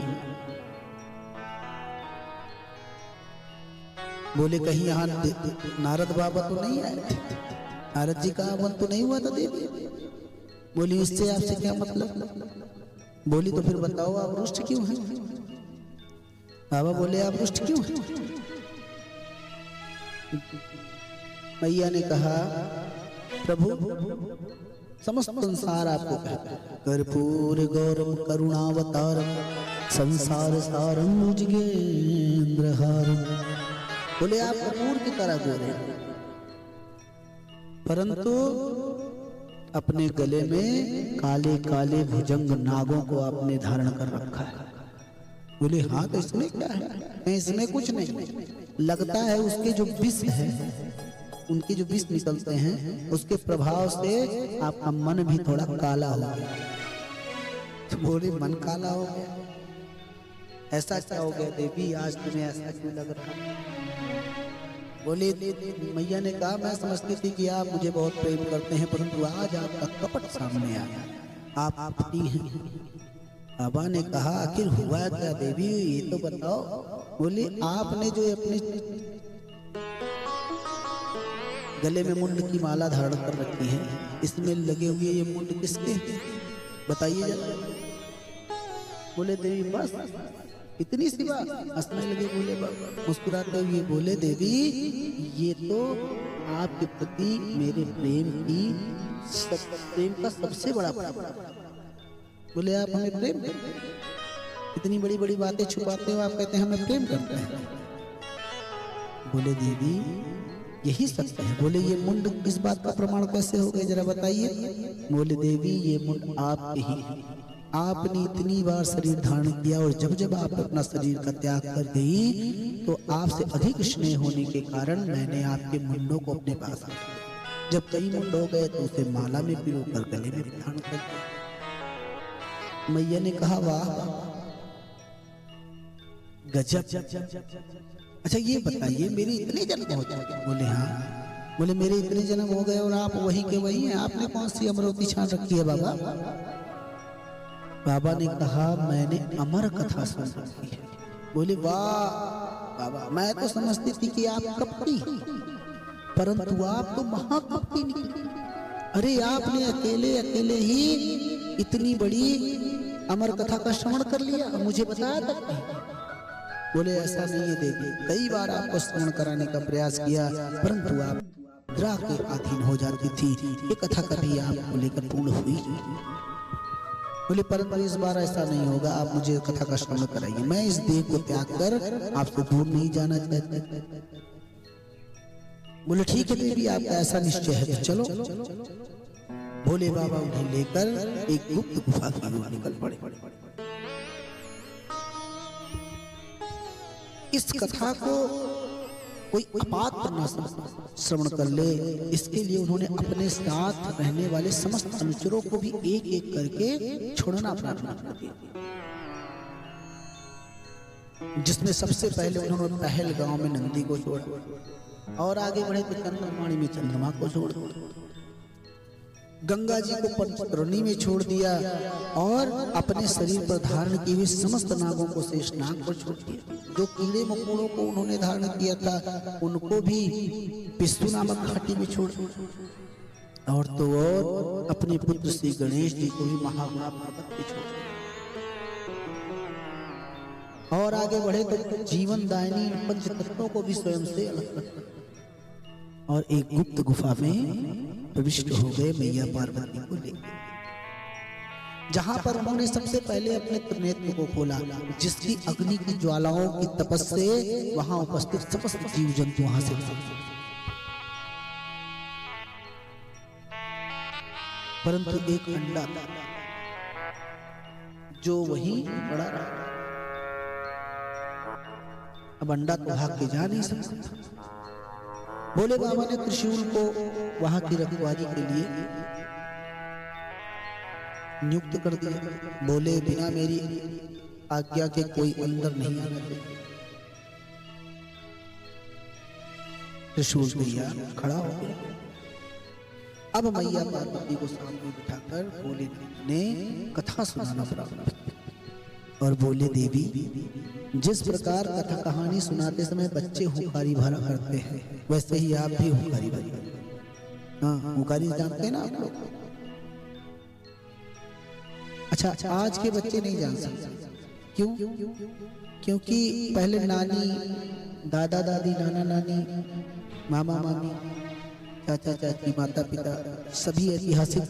बोले कहीं यहाँ नारद बाबा तो नहीं आए, नारद जी का आगमन तो नहीं हुआ था देवी। बोली इससे आपसे क्या मतलब? बोली तो फिर बताओ आप रुष्ट क्यों हैं? बाबा बोले आप रुष्ट क्यों हैं? मैया ने कहा प्रभु समस्त संसार आपको कहता है, कर्पूर गौरम करुणावतारम संसार सारम मुजगेंद्रहारम। बोले आप कपूर की तरह गोरे, परंतु अपने गले में काले काले भुजंग नागों को आपने धारण कर रखा है। बोले हाँ तो इसमें क्या है? इसमें कुछ नहीं, लगता है उसके जो विष है, उनके जो विष निकलते हैं उसके प्रभाव से आपका मन भी थोड़ा काला हो गया। तो बोले मन काला हो गया, ऐसा क्या हो गया देवी, आज तुम्हें ऐसा क्यों लग रहा है? बोले मैया ने कहा मैं समझती थी कि आप मुझे बहुत प्रेम करते हैं, परंतु आज आपका कपट सामने आया, आप पति हैं। बाबा ने कहा आखिर हुआ क्या देवी, ये तो बताओ। बोले आपने जो अपने गले में मुंड की माला धारण कर रखी है, इसमें लगे हुए ये मुंड किसके बताइए जरा। बोले देवी बस इतनी सी बात? हंसने लगे बोले बाबा, मुस्कुराते हुए बोले देवी ये तो आपके प्रति मेरे प्रेम का सबसे बड़ा प्रमाण। बोले आप हमें प्रेम करते हैं? इतनी बड़ी बड़ी बातें छुपाते हो, आप कहते हैं हमें प्रेम करते हैं। बोले देवी यही सत्य है। बोले ये मुंड किस बात का प्रमाण कैसे हो गए जरा बताइए। बोले देवी ये मुंड आपके ही है, आपने इतनी बार शरीर धारण किया और जब जब आप अपना शरीर का त्याग कर गई तो आपसे अधिक स्नेह होने के कारण मैंने आपके मुंडों को अपने पास रखा। जब कई मुंड हो गए तो उसे माला में पिरोकर गले में धारण कर दिया। मैया ने कहा वाह गजब, अच्छा ये बताइए मेरे इतने जन्म हो चुके? बोले हाँ। बोले मेरे इतने जन्म हो गए और आप वही के वही हैं, आपने कौन सी अमरवती छान रखी है बाबा? बाबा ने कहा मैंने अमर कथा सुन रखी है। बोले वाह बाबा, मैं तो समझती थी कि आप कपटी, परंतु आप तो महाकपटी निकली। अरे आपने अकेले अकेले ही इतनी बड़ी अमर कथा का श्रवण कर लिया, मुझे बताया तक नहीं। बोले ऐसा नहीं है देवी, कई बार आपको श्रवण कराने का प्रयास किया परंतु आप निद्रा के अधीन हो जाती थी, ये कथा कभी आपको लेकर पूर्ण हुई। बोले परंतु इस बार ऐसा नहीं होगा, आप मुझे कथा का श्रवण कराइए, मैं इस देह को त्याग कर आपसे दूर नहीं जाना चाहता। बोले ठीक है देवी आपका ऐसा निश्चय है तो चलो। भोले बाबा उन्हें लेकर एक गुप्त गुफा की ओर निकल पड़े। इस कथा को कोई अपात्र न श्रवण कर ले, इसके लिए उन्होंने अपने साथ रहने वाले समस्त अनुचरों को भी एक एक करके छोड़ना प्रारंभ कर दिया, जिसमें सबसे पहले उन्होंने पहल गांव में नंदी को छोड़ा, और आगे बढ़े तो चंद्रमाणी में चंद्रमा को छोड़ दिया, गंगा जी को पंचतरणी में छोड़ दिया और अपने शरीर पर धारण किए हुए समस्त नागों को शेष नाग पर छोड़ दिया। जो कीड़े मकोड़ों को उन्होंने धारण किया था उनको भी पिस्तु नामक घाटी में छोड़ दिया। और तो और अपने पुत्र श्री गणेश जी को भी महागुणा पर्वत पे छोड़ दिया। और आगे बढ़े तो जीवन दायिनी पंच तत्वों को भी स्वयं से अलग कर दिया और एक गुप्त गुफा में प्रविष्ट हो गए मैया पार्वती को लेकर, जहां पर उन्होंने सबसे पहले अपने त्रिनेत्र को खोला, जिसकी अग्नि की ज्वालाओं की तपस से वहां उपस्थित समस्त जीव जंतु वहां से परंतु एक अंडा जो वहीं पड़ा रहा। अब अंडा तो भाग के जा नहीं सकता। भोले बाबा ने त्रिशूल को वहां की रखवाली के लिए नियुक्त कर दिया। बोले बिना मेरी आज्ञा के कोई अंदर नहीं आना चाहिए। त्रिशूल भैया खड़ा हो गया। अब मैया पार्वती को सामने बिठाकर भोले ने कथा सुनाना प्रारंभ किया और बोले देवी, जिस प्रकार कथा कहानी सुनाते समय बच्चे हुंकारी भरा करते हैं वैसे ही आप भी हुंकारी भरिए। हाँ, हुंकारी जानते हैं ना आप लोग? अच्छा, आज के बच्चे नहीं जान सकते। क्यों? क्योंकि पहले नानी, दादा दादी, नाना नानी, मामा मामी, चाचा चाची, माता पिता सभी ऐतिहासिक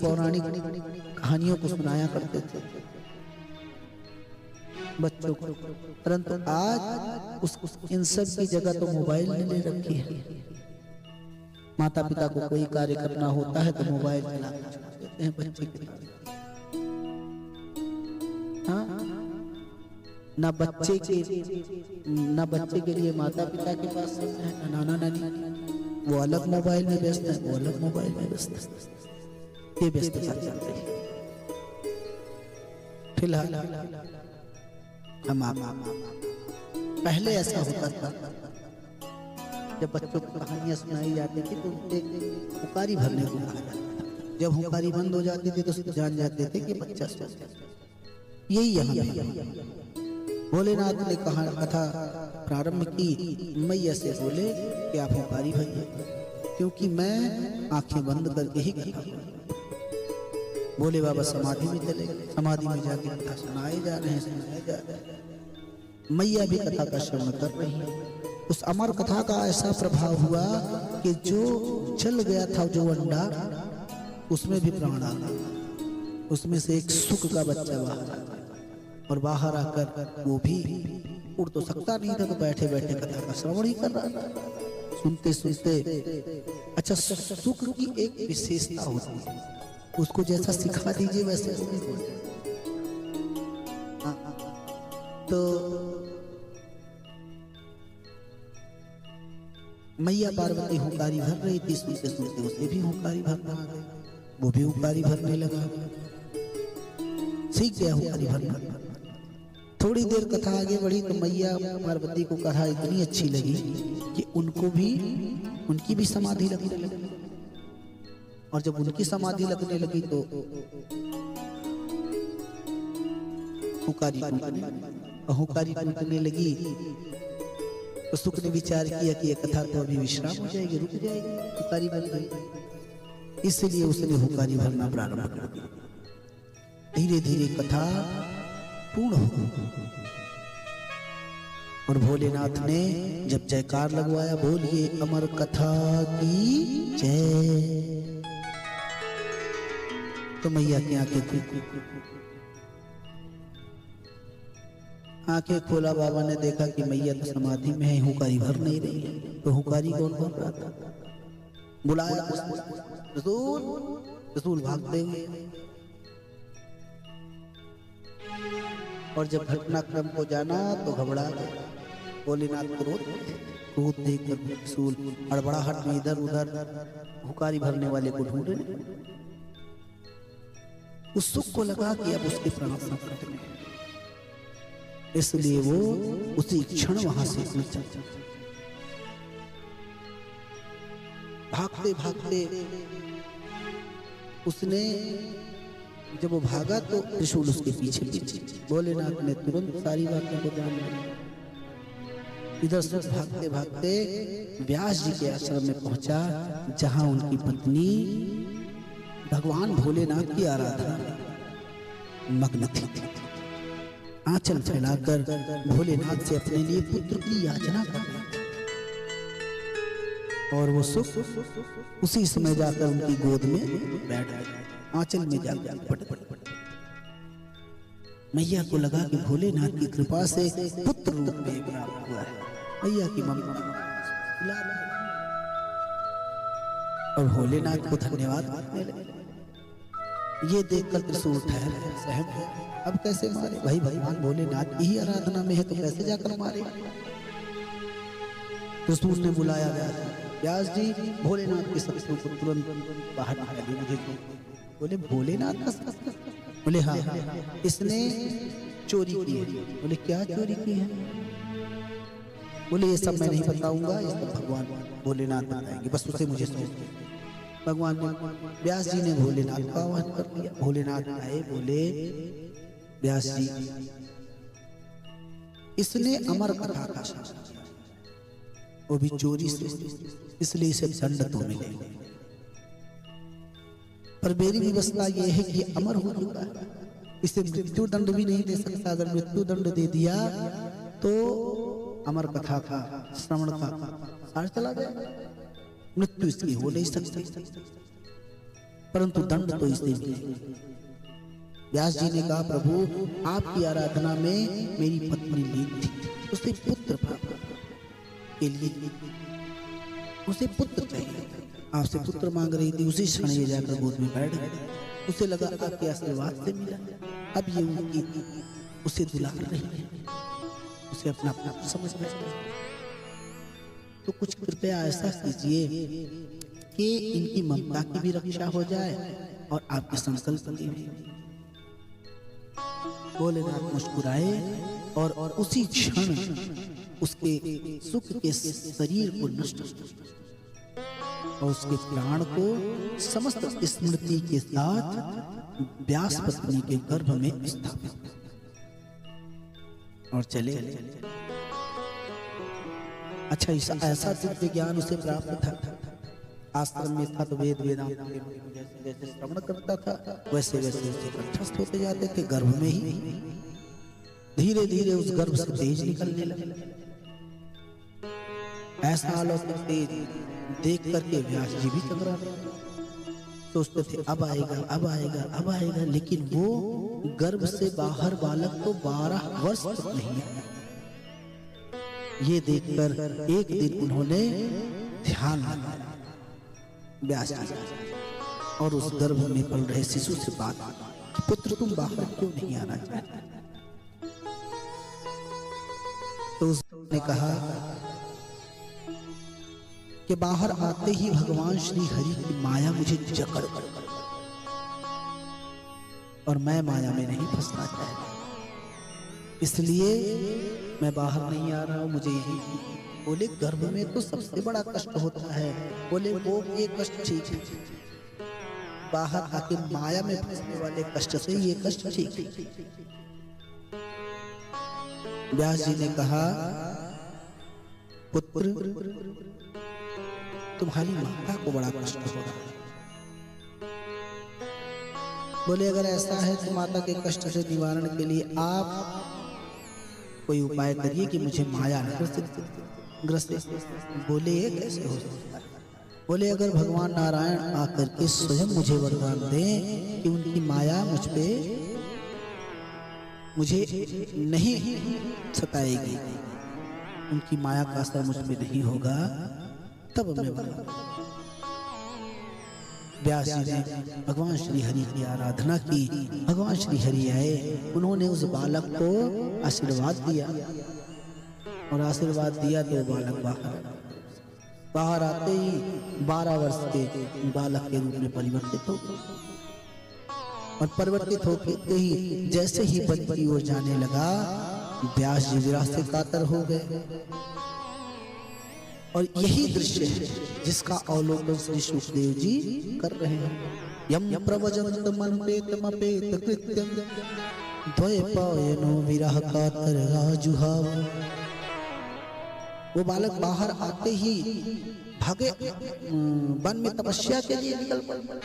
पौराणिक कहानियों को सुनाया करते थे बच्चों को। परंतु आज इन सब की जगह तो मोबाइल ने ले रखी है। माता पिता को कोई कार्य करना होता है तो मोबाइल चला देते हैं बच्चे के। हाँ, ना बच्चे के लिए माता पिता के पास समय है, ना नाना नानी। वो अलग मोबाइल में व्यस्त है, वो अलग मोबाइल में व्यस्त है। ये व्यस्तता चल रही है फिलहाल। हम पहले ऐसा होता था, जब बच्चों को कहानियां सुनाई जाती थी तो उनसे हुंकारी भरने को कहा जाता था। जब हुंकारी बंद हो जाती थी तो जान जाते थे कि बच्चा सो गया। यही यहाँ भोलेनाथ ने कथा प्रारंभ की। मैया से बोले कि आप हुंकारी भरिए, क्योंकि मैं आंखें बंद करके ही कथा। भोले बाबा समाधि में चले गए। समाधि में जाके कथा सुनाए जा रहे हैं। मैया भी कथा का श्रवण कर रही है। उस अमर कथा का ऐसा प्रभाव हुआ कि जो चल गया था, जो अंडा, उसमें भी प्राण आ गया। उसमें से एक सुख का बच्चा बाहर आ गया और बाहर आकर वो भी उड़ तो सकता नहीं था, तो बैठे बैठे कथा का श्रवण ही कर रहा था, सुनते सुनते। अच्छा, सुख की एक विशेषता होती है, उसको जैसा सिखा दीजिए वैसे तो मैया पार्वती हुंकारी भर रही थी। सुनते सुनते उसे भी हुंकारी भरना आ गया, वो भी हुंकारी भरने लगा, सीख गया हुंकारी भरना। थोड़ी देर कथा आगे बढ़ी तो मैया पार्वती को कथा इतनी अच्छी लगी कि उनकी भी समाधि लगने लगी। और जब उनकी समाधि लगने लगी तो हुंकारी टूटने लगी। तो सुख ने विचार किया कि यह कथा तो अभी विश्राम हो जाएगी, रुक जाएगी, हुंकारी बन गई। इसलिए उसने हुंकारी भरना प्रारंभ कर दिया। धीरे धीरे कथा पूर्ण हो गई और भोलेनाथ ने जब जयकार लगवाया, बोलिए अमर कथा की जय, तो मैया की आंखें खोला। बाबा ने देखा कि मैया तो समाधि में है, हुंकारी भर नहीं रही है। तो हुंकारी कौन भर रहा था? बुलाया रसूल भागते हुए। और जब घटनाक्रम को जाना तो घबरा गए। भोलेनाथ को क्रोध देखकर रसूल हड़बड़ाहट में इधर उधर हुंकारी भरने वाले को ढूंढने। उस सुख को लगा कि अब उसके प्राण संकट में, इसलिए वो उसी क्षण वहां से भागते भागते उसने जब वो भागा तो त्रिशूल उसके पीछे पीछे। भोलेनाथ ने तुरंत सारी बातों को जान लिया। इधर से भागते भागते व्यास जी के आश्रम में पहुंचा, जहां उनकी पत्नी भगवान भोलेनाथ की आराधना में मग्न थी। आंचल फैलाकर भोलेनाथ से अपने लिए पुत्र की याचना कर रही थी। और वो सुख उसी समय जाकर उनकी गोद में बैठ गया, आंचल में जाकर पट पट पट। मैया को लगा कि भोलेनाथ की कृपा से पुत्र रूप में प्राप्त हुआ है। मैया की ममता और भोलेनाथ को धन्यवाद करने लगे। ये देखकर त्रिशूल ठहर गए, सहम गए। अब कैसे मारे? भाई भगवान भोलेनाथ की ही आराधना में है तो कैसे जाकर मारे? त्रिशूल ने बुलाया गया था। व्यास जी भोलेनाथ के शत्रु को तुरंत बाहर निकालिए, मुझे बोले भोलेनाथ का शत्रु? बोले हाँ, इसने चोरी की है। बोले क्या चोरी की है? बोले ये सब मैं नहीं बताऊंगा, ये सब भगवान भोलेनाथ बताएंगे, बस उसे मुझे सौंप दो। भगवान ने व्यास जी ने भोलेनाथ का आह्वान कर दिया। भोलेनाथ आए, बोले व्यास जी इसने अमर कथा का शासन किया, वो भी चोरी से, इसलिए इसे दंड तो मिलेगा। पर मेरी व्यवस्था यह है कि अमर हो चुका है, इसे मृत्यु दंड भी नहीं दे सकता। अगर मृत्यु दंड दे दिया तो अमर कथा का श्रवण का सार चला जाएगा, मृत्यु इसकी हो नहीं सकती, परंतु दंड तो इसे मिलेगा। व्यास जी ने कहा प्रभु आपकी आराधना में मेरी पत्नी लीन थी, उसे पुत्र प्राप्त के लिए उसे पुत्र चाहिए, आपसे पुत्र मांग रही थी। उसी क्षण ये जाकर गोद में बैठ गए। उसे लगा आपके आशीर्वाद से मिला, अब ये उनकी उसे दुलार रही है, उसे अपना अपना समझ में। तो कुछ कृपया ऐसा कीजिए कि इनकी ममता की भी रक्षा हो जाए और आपके संकल्प की भी। भोलेनाथ मुस्कुराए और उसी क्षण उसके सुख के शरीर को नष्ट और उसके प्राण को समस्त स्मृति के साथ व्यास पत्नी के गर्भ में स्थापित और चले। अच्छा, ऐसा दिव्य ज्ञान उसे प्राप्त था। आश्रम में था तो वेद वेदांत के जैसे जैसे श्रवण करता था वैसे वैसे उसे कंठस्थ होते जाते थे। गर्भ में ही धीरे धीरे उस गर्भ से तेज निकलने लगे। ऐसा अलौकिक तेज देख करके व्यास जी भी चंद्रा सोचते थे अब आएगा अब आएगा अब आएगा, लेकिन वो गर्भ से बाहर बालक तो 12 वर्ष तक नहीं आया। ये देखकर एक दिन उन्होंने ध्यान लगाया व्यास जी और उस गर्भ में पल रहे शिशु से बात कि पुत्र तुम बाहर क्यों नहीं आना चाहते? तो उसने कहा कि बाहर आते ही भगवान श्री हरि की माया मुझे जकड़ और मैं माया में नहीं फंसना चाहता, इसलिए मैं बाहर नहीं आ रहा हूं, मुझे यही। बोले गर्भ में तो सबसे बड़ा कष्ट होता है। बोले वो ये कष्ट ठीक है, बाहर आके माया में फंसने वाले कष्ट से ये कष्ट ठीक है। व्यास जी ने कहा पुत्र तुम्हारी माता को बड़ा कष्ट हो रहा है। बोले अगर ऐसा है तो माता के कष्ट से निवारण के लिए आप कोई उपाय करिए कि मुझे माया ग्रस्त। बोले ये कैसे हो सकता है? बोले अगर भगवान नारायण आकर के स्वयं मुझे वरदान दें कि उनकी माया मुझे नहीं सताएगी, उनकी माया का असर मुझ पे नहीं होगा, तब मैं व्यास जी ने भगवान श्री हरि की आराधना की। भगवान श्री हरि आए, उन्होंने उस बालक को आशीर्वाद दिया और आशीर्वाद दिया तो बालक बाहर आते ही 12 वर्ष के बालक के रूप में परिवर्तित हो गए और परिवर्तित होते ही जैसे ही वन की ओर जाने लगा व्यास जी विरासत से कातर हो गए। और यही दृश्य है जिसका अवलोकन श्री सुखदेव जी कर रहे हैं। यम प्रवजंत मनपेतमपेत कृत्यं द्वैपायनो विरह कातर राजुहाव। वो बालक बाहर आते ही भागे वन में तपस्या के लिए निकल पड़े,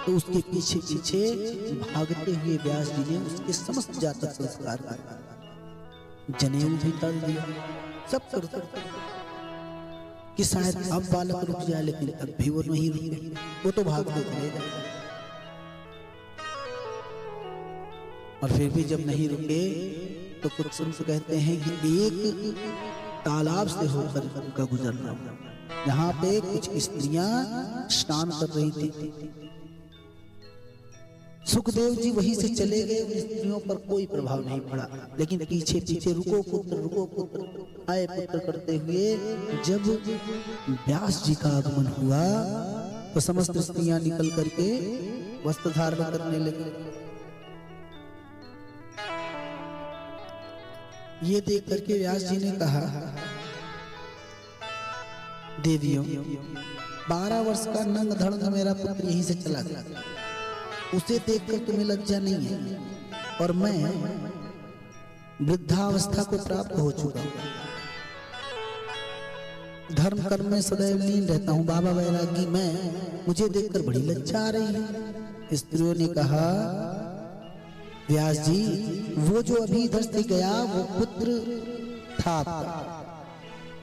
तो उसके पीछे पीछे भागते हुए व्यास जी ने उसके समस्त जातक संस्कार कर जनेऊ भी डाल दिया, सब कर कि शायद अब बालक रुक जाए, लेकिन तब भी वो नहीं रुके, वो तो भागते चले गए। और फिर भी जब नहीं रुके तो कुछ संत कहते हैं कि एक तालाब से होकर का गुजरना, यहाँ पे कुछ स्त्रियां स्नान कर रही थी। सुखदेव जी वहीं से चले गए, उन स्त्रियों पर कोई प्रभाव नहीं पड़ा, लेकिन पीछे पीछे रुको पुत्र आए पुत्र करते हुए जब व्यास जी का आगमन हुआ तो समस्त स्त्रियां निकल करके वस्त्र धारण करने लगी। ये देख करके व्यास जी ने कहा, देवियों 12 वर्ष का नंग धड़ंग मेरा पुत्र यहीं से चला गया, उसे देखकर तुम्हें लज्जा नहीं है, और मैं वृद्धावस्था को प्राप्त हो चुका हूं, धर्म कर्म में सदैव लीन रहता हूं, बाबा वैरागी मैं, मुझे देखकर बड़ी लज्जा आ रही है। स्त्रियों ने कहा, व्यास जी वो जो अभी इधर से गया वो पुत्र था,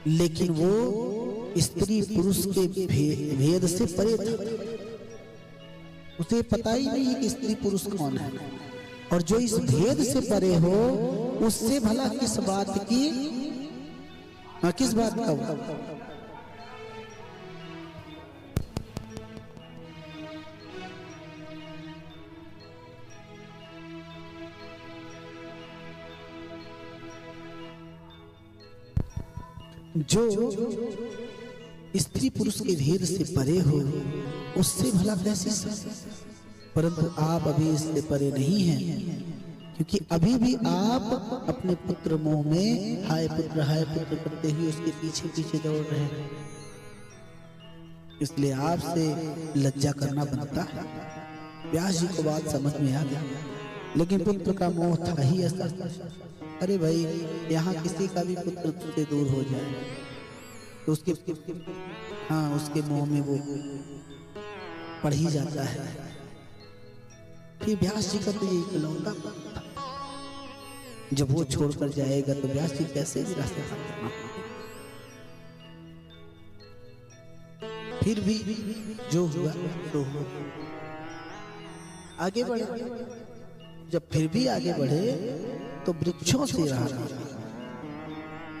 लेकिन वो स्त्री पुरुष के भेद से परे था, उसे पता ही नहीं कि स्त्री पुरुष कौन है, और जो इस भेद से परे हो उससे भला किस बात की, किस बात का जो स्त्री पुरुष के भेद से परे हो उससे भला कैसे, परंतु आप अभी इससे परे नहीं हैं, क्योंकि अभी भी आप अपने पुत्र मोह में हाय पुत्र करते हुए उसके पीछे पीछे दौड़ रहे हैं, इसलिए आपसे लज्जा करना बनता है। व्यास जी को बात समझ में आ गया, लेकिन पुत्र का मोह था ही ऐसा। अरे भाई, यहाँ किसी का भी पुत्र से दूर हो जाए तो उसके उसके मोह में वो पड़ ही जाता है। फिर व्यास जी का तो ये इकलौता था, जब वो छोड़कर जाएगा तो व्यास जी कैसे भी रास्ते पार। फिर भी जो हुआ तो हुआ, आगे बढ़े। जब फिर भी आगे बढ़े तो वृक्षों से रहा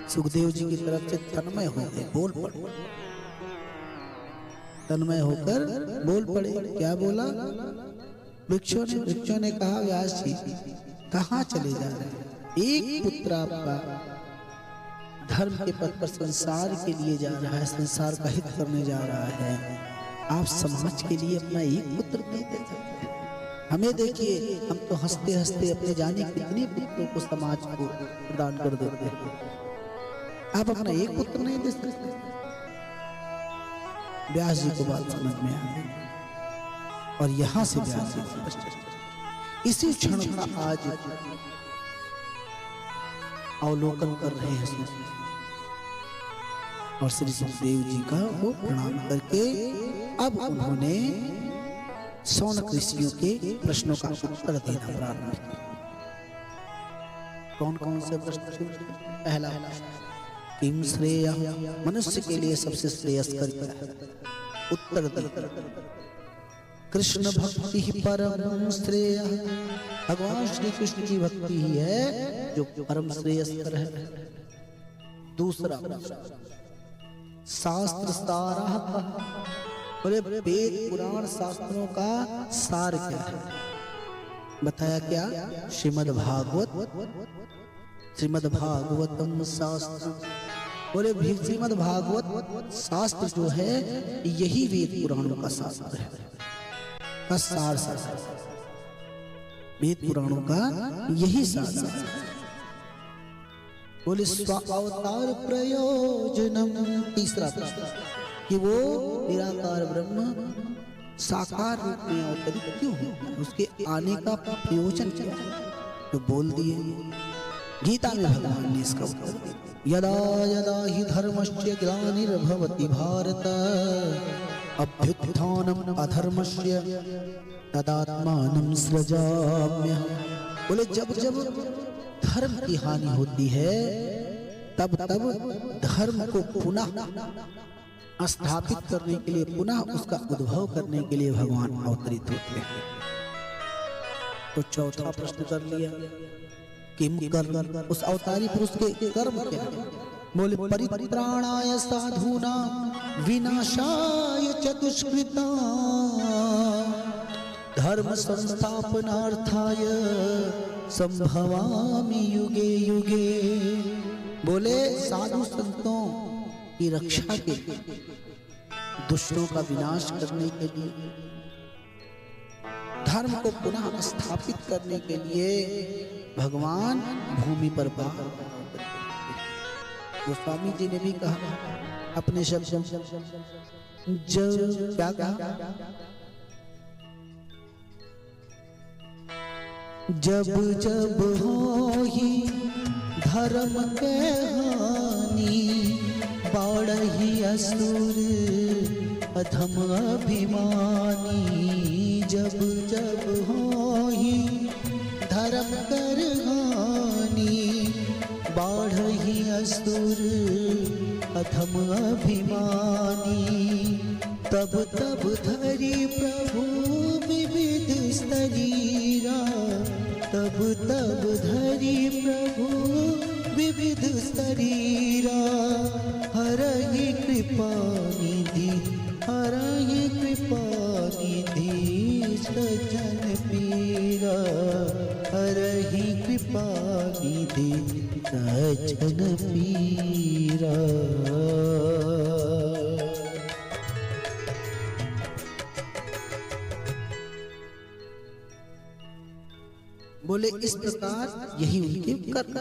सुखदेव जी की तरफ से तन्मय हो गए, बोल पड़े, तन्मय होकर बोल पड़े। क्या बोला? वृक्षों ने कहा, व्यास जी कहाँ चले जा रहे हैं? एक पुत्र आपका धर्म के पथ पर संसार के लिए जा रहा है, संसार का हित करने जा रहा है, आप समाज के लिए अपना एक पुत्र नहीं दे सकते? हमें देखिए, हम तो हंसते हंसते अपने जाने कितने पुत्रों को समाज को प्रदान कर देते हैं, आप अपना एक पुत्र नहीं दे सकते? व्यास जी को बात समझ में आ गई, और यहां से व्यास जी इसी क्षण का आज अवलोकन कर रहे हैं, और श्री सुखदेव जी का वो प्रणाम करके अब उन्होंने सौनक ऋषियों के प्रश्नों का उत्तर देना प्रारंभ किया। कौन कौन से प्रश्न? पहला, किम श्रेय, मनुष्य के लिए सबसे श्रेयस्कर क्या है? उत्तर दे, कृष्ण भक्ति ही परम श्रेय, भगवान श्री कृष्ण की भक्ति ही है जो परम श्रेयस्कर है। दूसरा, शास्त्र सारः, बोले वेद पुराण शास्त्रों का सार क्या है? बताया क्या? श्रीमद् भागवतम शास्त्र, बोले श्रीमद् भागवत शास्त्र जो है यही वेद पुराणों का शास्त्र है, का सार, वेद पुराणों का यही शास्त्र। बोले स्व अवतार प्रयोजनम। तीसरा प्रश्न कि वो निराकार ब्रह्म साकार रूप में अवतरित क्यों है, उसके आने का प्रयोजन क्या है? तो बोल दिए गीता में भगवान ने इसका उत्तर दिया। यदा यदा हि धर्मस्य ग्लानिर्भवति भारत अभ्युत्थानम् अधर्मस्य तदात्मानं सृजाम्यहम्। बोले जब जब धर्म की हानि होती है तब तब धर्म को पुनः स्थापित करने के लिए, पुनः उसका उद्भव करने के लिए भगवान अवतरित होते हैं। तो चौथा प्रश्न कर लिया किम कर्म, उस अवतारी पुरुष के कर्म क्या है? बोले परित्राणाय साधूना विनाशाय च दुष्कृता धर्म संस्थापनार्थाय संभवामि युगे युगे। बोले साधु संतों की रक्षा के लिए, दुष्टों का विनाश करने के लिए, धर्म को पुनः स्थापित करने के लिए भगवान भूमि पर बाहर। गोस्वामी जी ने भी कहा अपने शब्द, जब क्या कहा, जब जब हो ही धर्म के हानि बाढ़ही असुर अधम अभिमानी। जब जब हो ही धर्म कर हानि बाढ़ही असुर अधम अभिमानी। तब तब धरी प्रभु विविध शरीरा, तब तब धरी प्रभु विविध शरीरा। हरहि कृपा निधि, हरहि कृपा निधि सज्जन पीरा। हरहि कृपा निधि सज्जन पीरा। बोले इस प्रकार यही उनके कर्म।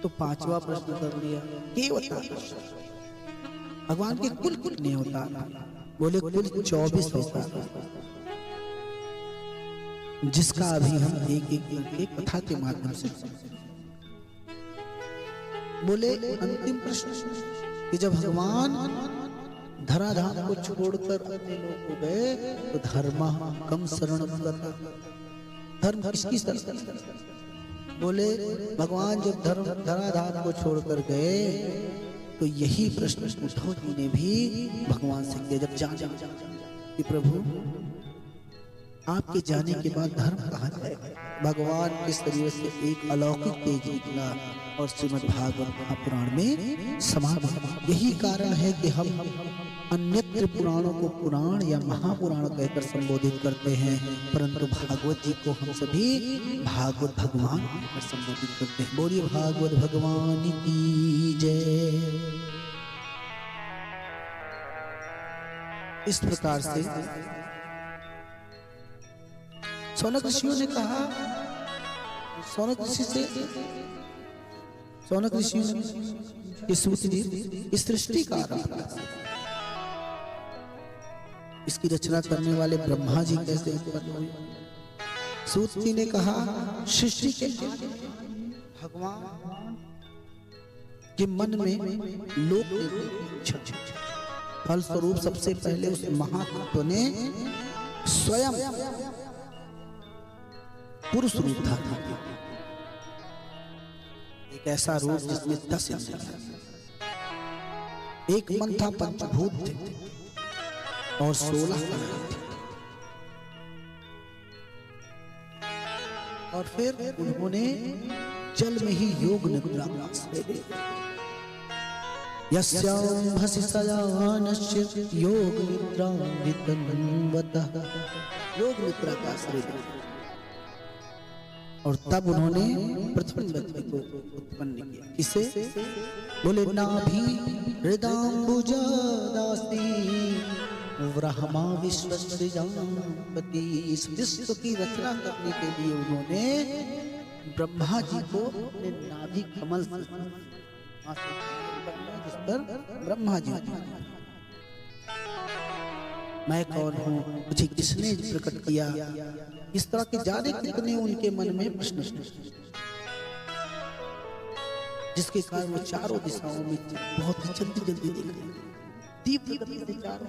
तो पांचवा प्रश्न कर लिया केवल भगवान के कुल कितने होता? बोले कुल 24 होता, जिसका अभी हम एक एक करके कथा के माध्यम से। बोले अंतिम प्रश्न कि जब भगवान धराधाम को छोड़कर अन्य लोग को गए तो धर्म कम शरण गता, धर्म किसकी शरण? बोले भगवान जब धराधाम को छोड़कर गए तो यही प्रश्न उद्धव जी ने भी भगवान से किया जब जाना कि प्रभु आपके जाने के बाद धर्म कहाँ जाएगा? भगवान के शरीर से एक अलौकिक तेज निकला और श्रीमद् भागवत महापुराण में समा गया। यही कारण है कि हम अन्यत्र पुराणों को पुराण या महापुराण कहकर संबोधित करते हैं, परंतु भागवत जी को हम सभी भागवत भगवान कहकर संबोधित करते हैं। बोलिए भागवत भगवान की जय। इस प्रकार से सौनक ऋषियों ने कहा, सौनक ऋषि से सौनक ऋषियों ने सूत जी इस सृष्टि का इसकी रचना करने वाले ब्रह्मा जी कैसे उत्पन्न हुए? सूत जी ने कहा सृष्टि के भगवान के मन में लोक फल स्वरूप सबसे पहले उस महातत्व ने स्वयं पुरुष रूप धारण किया, एक ऐसा रूप जिसमें 10 इंद्रियां, एक मन था, पंचभूत थे और 16 थे। और फिर उन्होंने जल में ही योग निद्रा का आश्रय लिया। यस्यां भसि शयानस्य योग निद्रां वितन्वतः, योग निद्रा का आश्रय लिया। और तब उन्होंने प्रथम व्यक्ति को उत्पन्न किया। किसे? बोले नाभि हृदयाम्बुजादासी ब्रह्मा विश्व सृजापति, इस विश्व की रचना करने के लिए उन्होंने ब्रह्मा जी को अपने नाभि कमल से जिस पर ब्रह्मा जी, मैं कौन हूँ, मुझे किसने प्रकट किया, इस तरह के जाने कितने उनके मन में प्रश्न, जिसके कारण वो चारों दिशाओं में बहुत जल्दी जल्दी तीव्र गति से चारों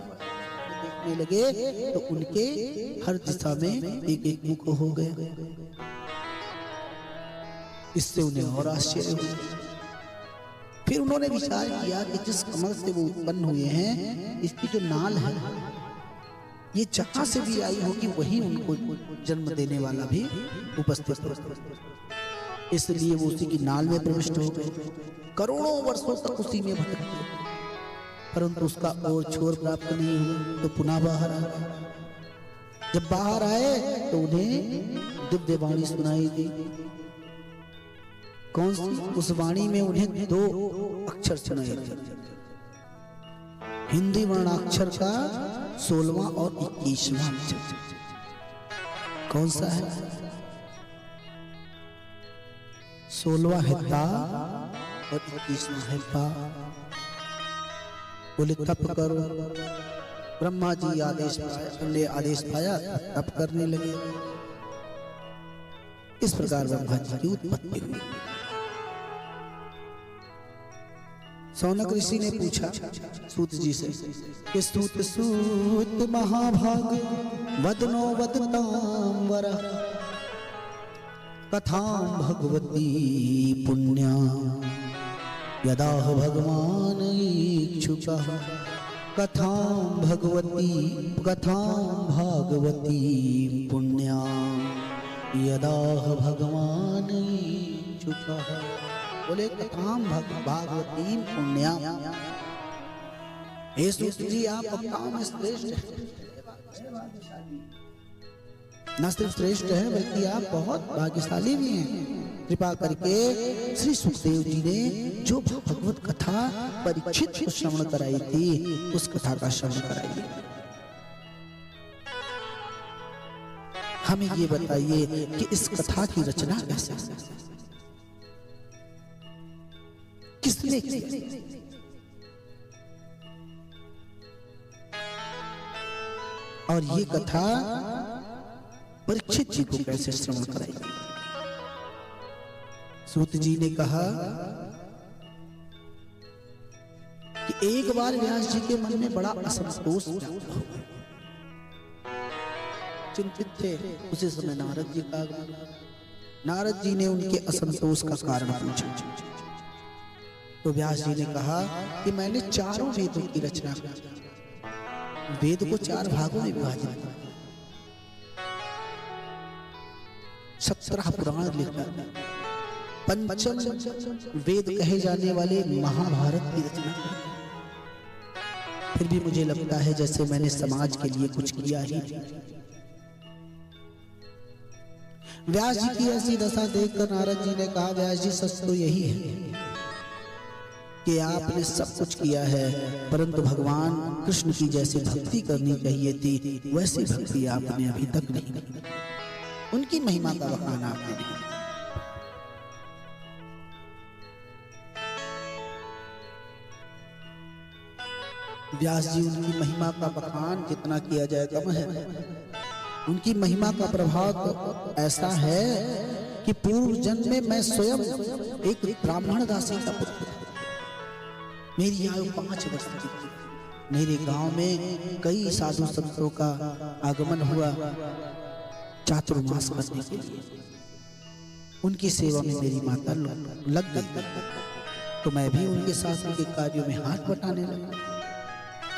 देखने लगे, तो उनके हर दिशा में एक एक मुख हो गए। इससे उन्हें और आश्चर्य हुआ। फिर उन्होंने विचार किया कि जिस कमल से वो उत्पन्न हुए हैं, इसकी जो नाल है, ये जहां से भी आई होगी वही उनको जन्म देने वाला भी उपस्थित हो, इसलिए वो उसी की नाल में प्रविष्ट हो गए। करोड़ों वर्षों तक उसी में भटकते, परंतु उसका और छोर प्राप्त नहीं हुआ, तो पुनः बाहर आ गए। जब बाहर आए तो उन्हें दिव्य वाणी सुनाई दी। कौन सी? उस वाणी में उन्हें 2 अक्षर सुनाई दिए, हिंदी वर्णाक्षर का 16वां और 21वां अक्षर। कौन सा है? 16वां है ता और 21वां है पा। बोले तप करो। ब्रह्मा जी आदेश पाया, तप करने लगे। इस प्रकार ब्रह्मा जी की उत्पत्ति हुई। सौनक ऋषि ने पूछा सूत जी से कि सूत सूत महाभाग वदनो वदतां वरा कथां भगवती पुण्या यदा भगवान इच्छुकः कथां भागवती पुण्या यदा भगवान इच्छुकः। बोले कथां भागवती पुण्या। हे सूत जी, आप भक्तों में श्रेष्ठ हैं। न सिर्फ श्रेष्ठ है बल्कि आप बहुत भाग्यशाली भी हैं। कृपा करके श्री सुखदेव जी ने जो भगवत कथा परीक्षित को श्रवण कराई थी, उस कथा का श्रवण कराइए। हमें ये बताइए कि इस कथा की रचना कैसे, किसने की? और ये कथा परीक्षित जी को कैसे श्रवण कराई? सूत जी ने कहा कि एक बार व्यास जी के मन में बड़ा असंतोष, चिंतित थे। उसी समय नारद जी का आगमन। नारद जी ने उनके असंतोष का कारण पूछा, तो व्यास जी ने कहा कि मैंने 4 वेदों की रचना की। वेद को 4 भागों में विभाजित किया, 17 पुराण लिखा। पंचम वेद कहे जाने वाले महाभारत की रचना की। फिर भी मुझे लगता है जैसे मैंने समाज के लिए कुछ किया ही नहीं। व्यास जी की ऐसी दशा देखकर नारद जी ने कहा, व्यास जी सच तो यही है कि आपने सब कुछ किया है, परंतु भगवान कृष्ण की जैसी भक्ति करनी चाहिए थी, वैसी भक्ति आपने अभी तक नहीं की। उनकी महिमा का बखान आपने नहीं। व्यास जी, उनकी महिमा का बखान जितना किया जाए कम है। उनकी महिमा का प्रभाव तो ऐसा है कि पूर्व जन्म में मैं स्वयं एक ब्राह्मण दासी का पुत्र था। मेरी आयु 5 वर्ष की थी। मेरे गांव में कई साधु संतों का आगमन हुआ चातुर्मास करने के लिए। उनकी सेवा में मेरी माता लग गई, तो मैं भी उनके साथ उनके कार्यों में हाथ बटाने लगा।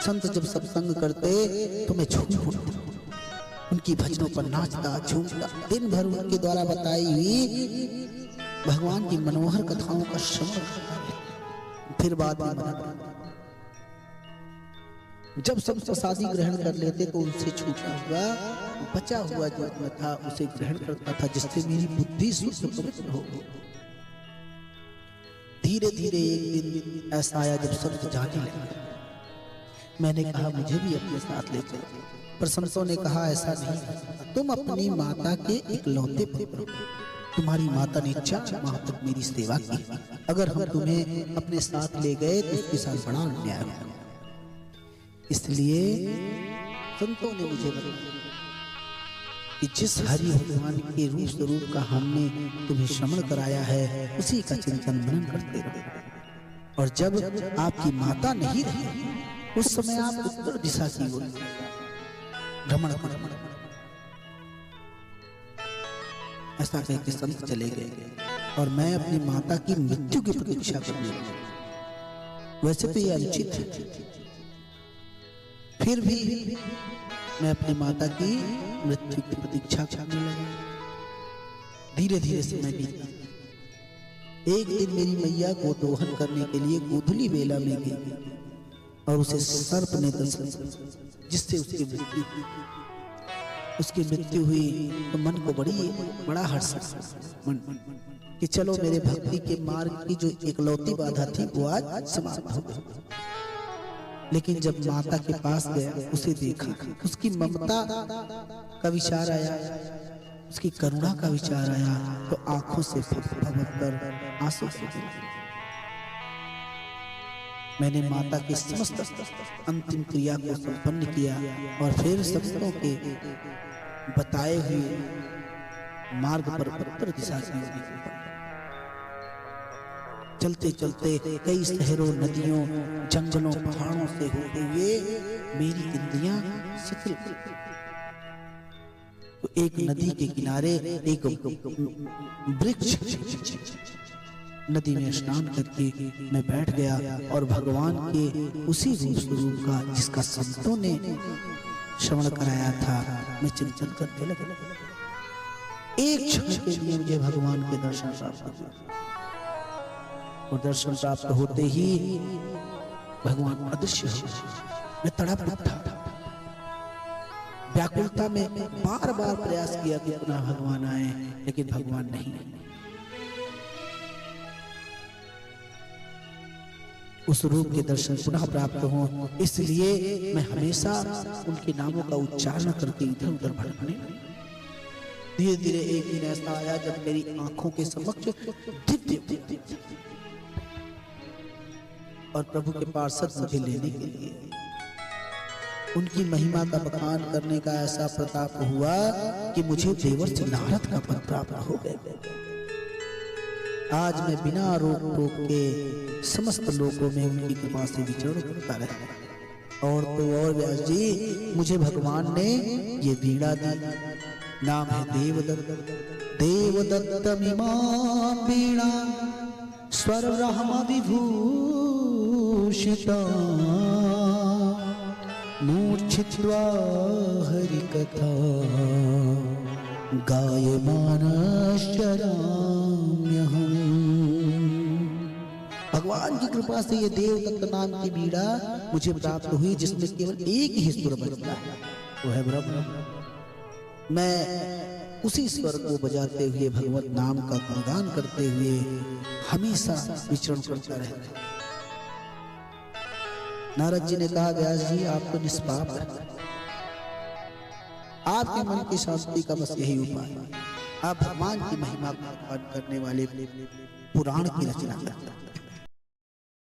संत जब सत्संग करते तो मैं झूम उठता, उनकी भजनों पर नाचता झूमता, दिन भर उनके द्वारा बताई हुई भगवान की मनोहर कथाओं का श्रवण करता। फिर बाद में जब सब प्रसादी ग्रहण कर लेते तो उनसे छूटा हुआ बचा हुआ जो था उसे ग्रहण करता था, जिससे मेरी बुद्धि शुद्ध पवित्र हो गई। धीरे धीरे एक दिन ऐसा आया जब सब जाने लगे। मैंने कहा मुझे भी अपने साथ ले चलो, पर संतों ने कहा ऐसा नहीं, तुम अपनी माता के इकलौते पुत्र हो। तुम्हारी माता ने 4 माह तक मेरी सेवा की, अगर हम तुम्हें अपने साथ ले गए तो उसके साथ बड़ा अन्याय होगा। इसलिए संतों ने मुझे बताया कि जिस हरि भगवान के रूप स्वरूप का हमने तुम्हें श्रवण कराया है उसी का चिंतन मनन करते रहो, और जब आपकी माता नहीं रही उस समय आप उत्तर दिशा की ओर भ्रमण करो। ऐसा कहकर संत चले गए और मैं अपनी माता की मृत्यु की प्रतीक्षा करने लगा। वैसे तो यह अनुचित है, फिर भी मैं अपनी माता की मृत्यु की प्रतीक्षा करने लगा। धीरे धीरे समय बीता। एक दिन मेरी मैया को दोहन करने के लिए गोधुली बेला में गई और उसे सर्प ने दंश, जिससे उसकी मृत्यु हुई। तो मन को बड़ा हर्ष कि चलो मेरे भक्ति के मार्ग की जो इकलौती बाधा थी वो आज समाप्त हो गई। लेकिन जब माता के पास गया, उसे देखा, उसकी ममता का विचार आया, उसकी करुणा का विचार आया, तो आंखों से फटकर आंसू गिरे। मैंने माता की समस्त अंतिम क्रिया को संपन्न किया और फिर संतों के बताए हुए मार्ग पर उत्तर दिशा की ओर निकल। चलते चलते कई शहरों, नदियों, जंगलों, पहाड़ों से होते हुए मेरी इंद्रियां शिथिल। तो एक नदी के किनारे एक वृक्ष, नदी में स्नान करके मैं बैठ गया और भगवान के उसी रूप स्वरूप का जिसका संतों ने श्रवण कराया था मैं चिंतन करने लगा। एक क्षण के लिए मुझे भगवान के दर्शन प्राप्त हुए और दर्शन प्राप्त होते ही भगवान अदृश्य हो गए। मैं तड़प उठा, व्याकुलता में बार बार प्रयास किया कि पुनः भगवान आए, लेकिन भगवान नहीं। उस रूप के दर्शन पुनः प्राप्त हो, इसलिए मैं हमेशा उनके नामों का उच्चारण करके इधर उधर भटकने। धीरे धीरे एक दिन ऐसा आया जब मेरी आंखों के समक्ष दिव्य और प्रभु के पार्षद मुझे लेने के लिए उनकी महिमा का बखान करने का ऐसा प्रताप हुआ कि मुझे देवर्ष नारद का पद प्राप्त हो गया। आज मैं बिना रोक टोक के समस्त लोगों में उनकी कृपा से विचरण करता रहा। और तो और व्यास जी, मुझे भगवान ने ये वीणा दी, नाम है देवदत्त। देवदत्तमिमां वीणा स्वर ब्रह्म विभूषिता मूर्छित्वा हरि कथा गायमानश्चराम्यहम्। भगवान की कृपा से ये देवदत्त नाम की वीणा मुझे प्राप्त हुई, जिसमें केवल एक ही स्वर बजता है, वो है ब्रह्म। मैं उसी स्वर को बजाते हुए भगवत नाम का गुणगान करते हुए हमेशा विचरण करता रहता। नारद जी ने कहा, व्यास जी आप तो निष्पाप हैं, आपके मन की शांति का बस यही उपाय है, आप भगवान की महिमा का पाठ करने वाले पुराण की रचना करते हैं।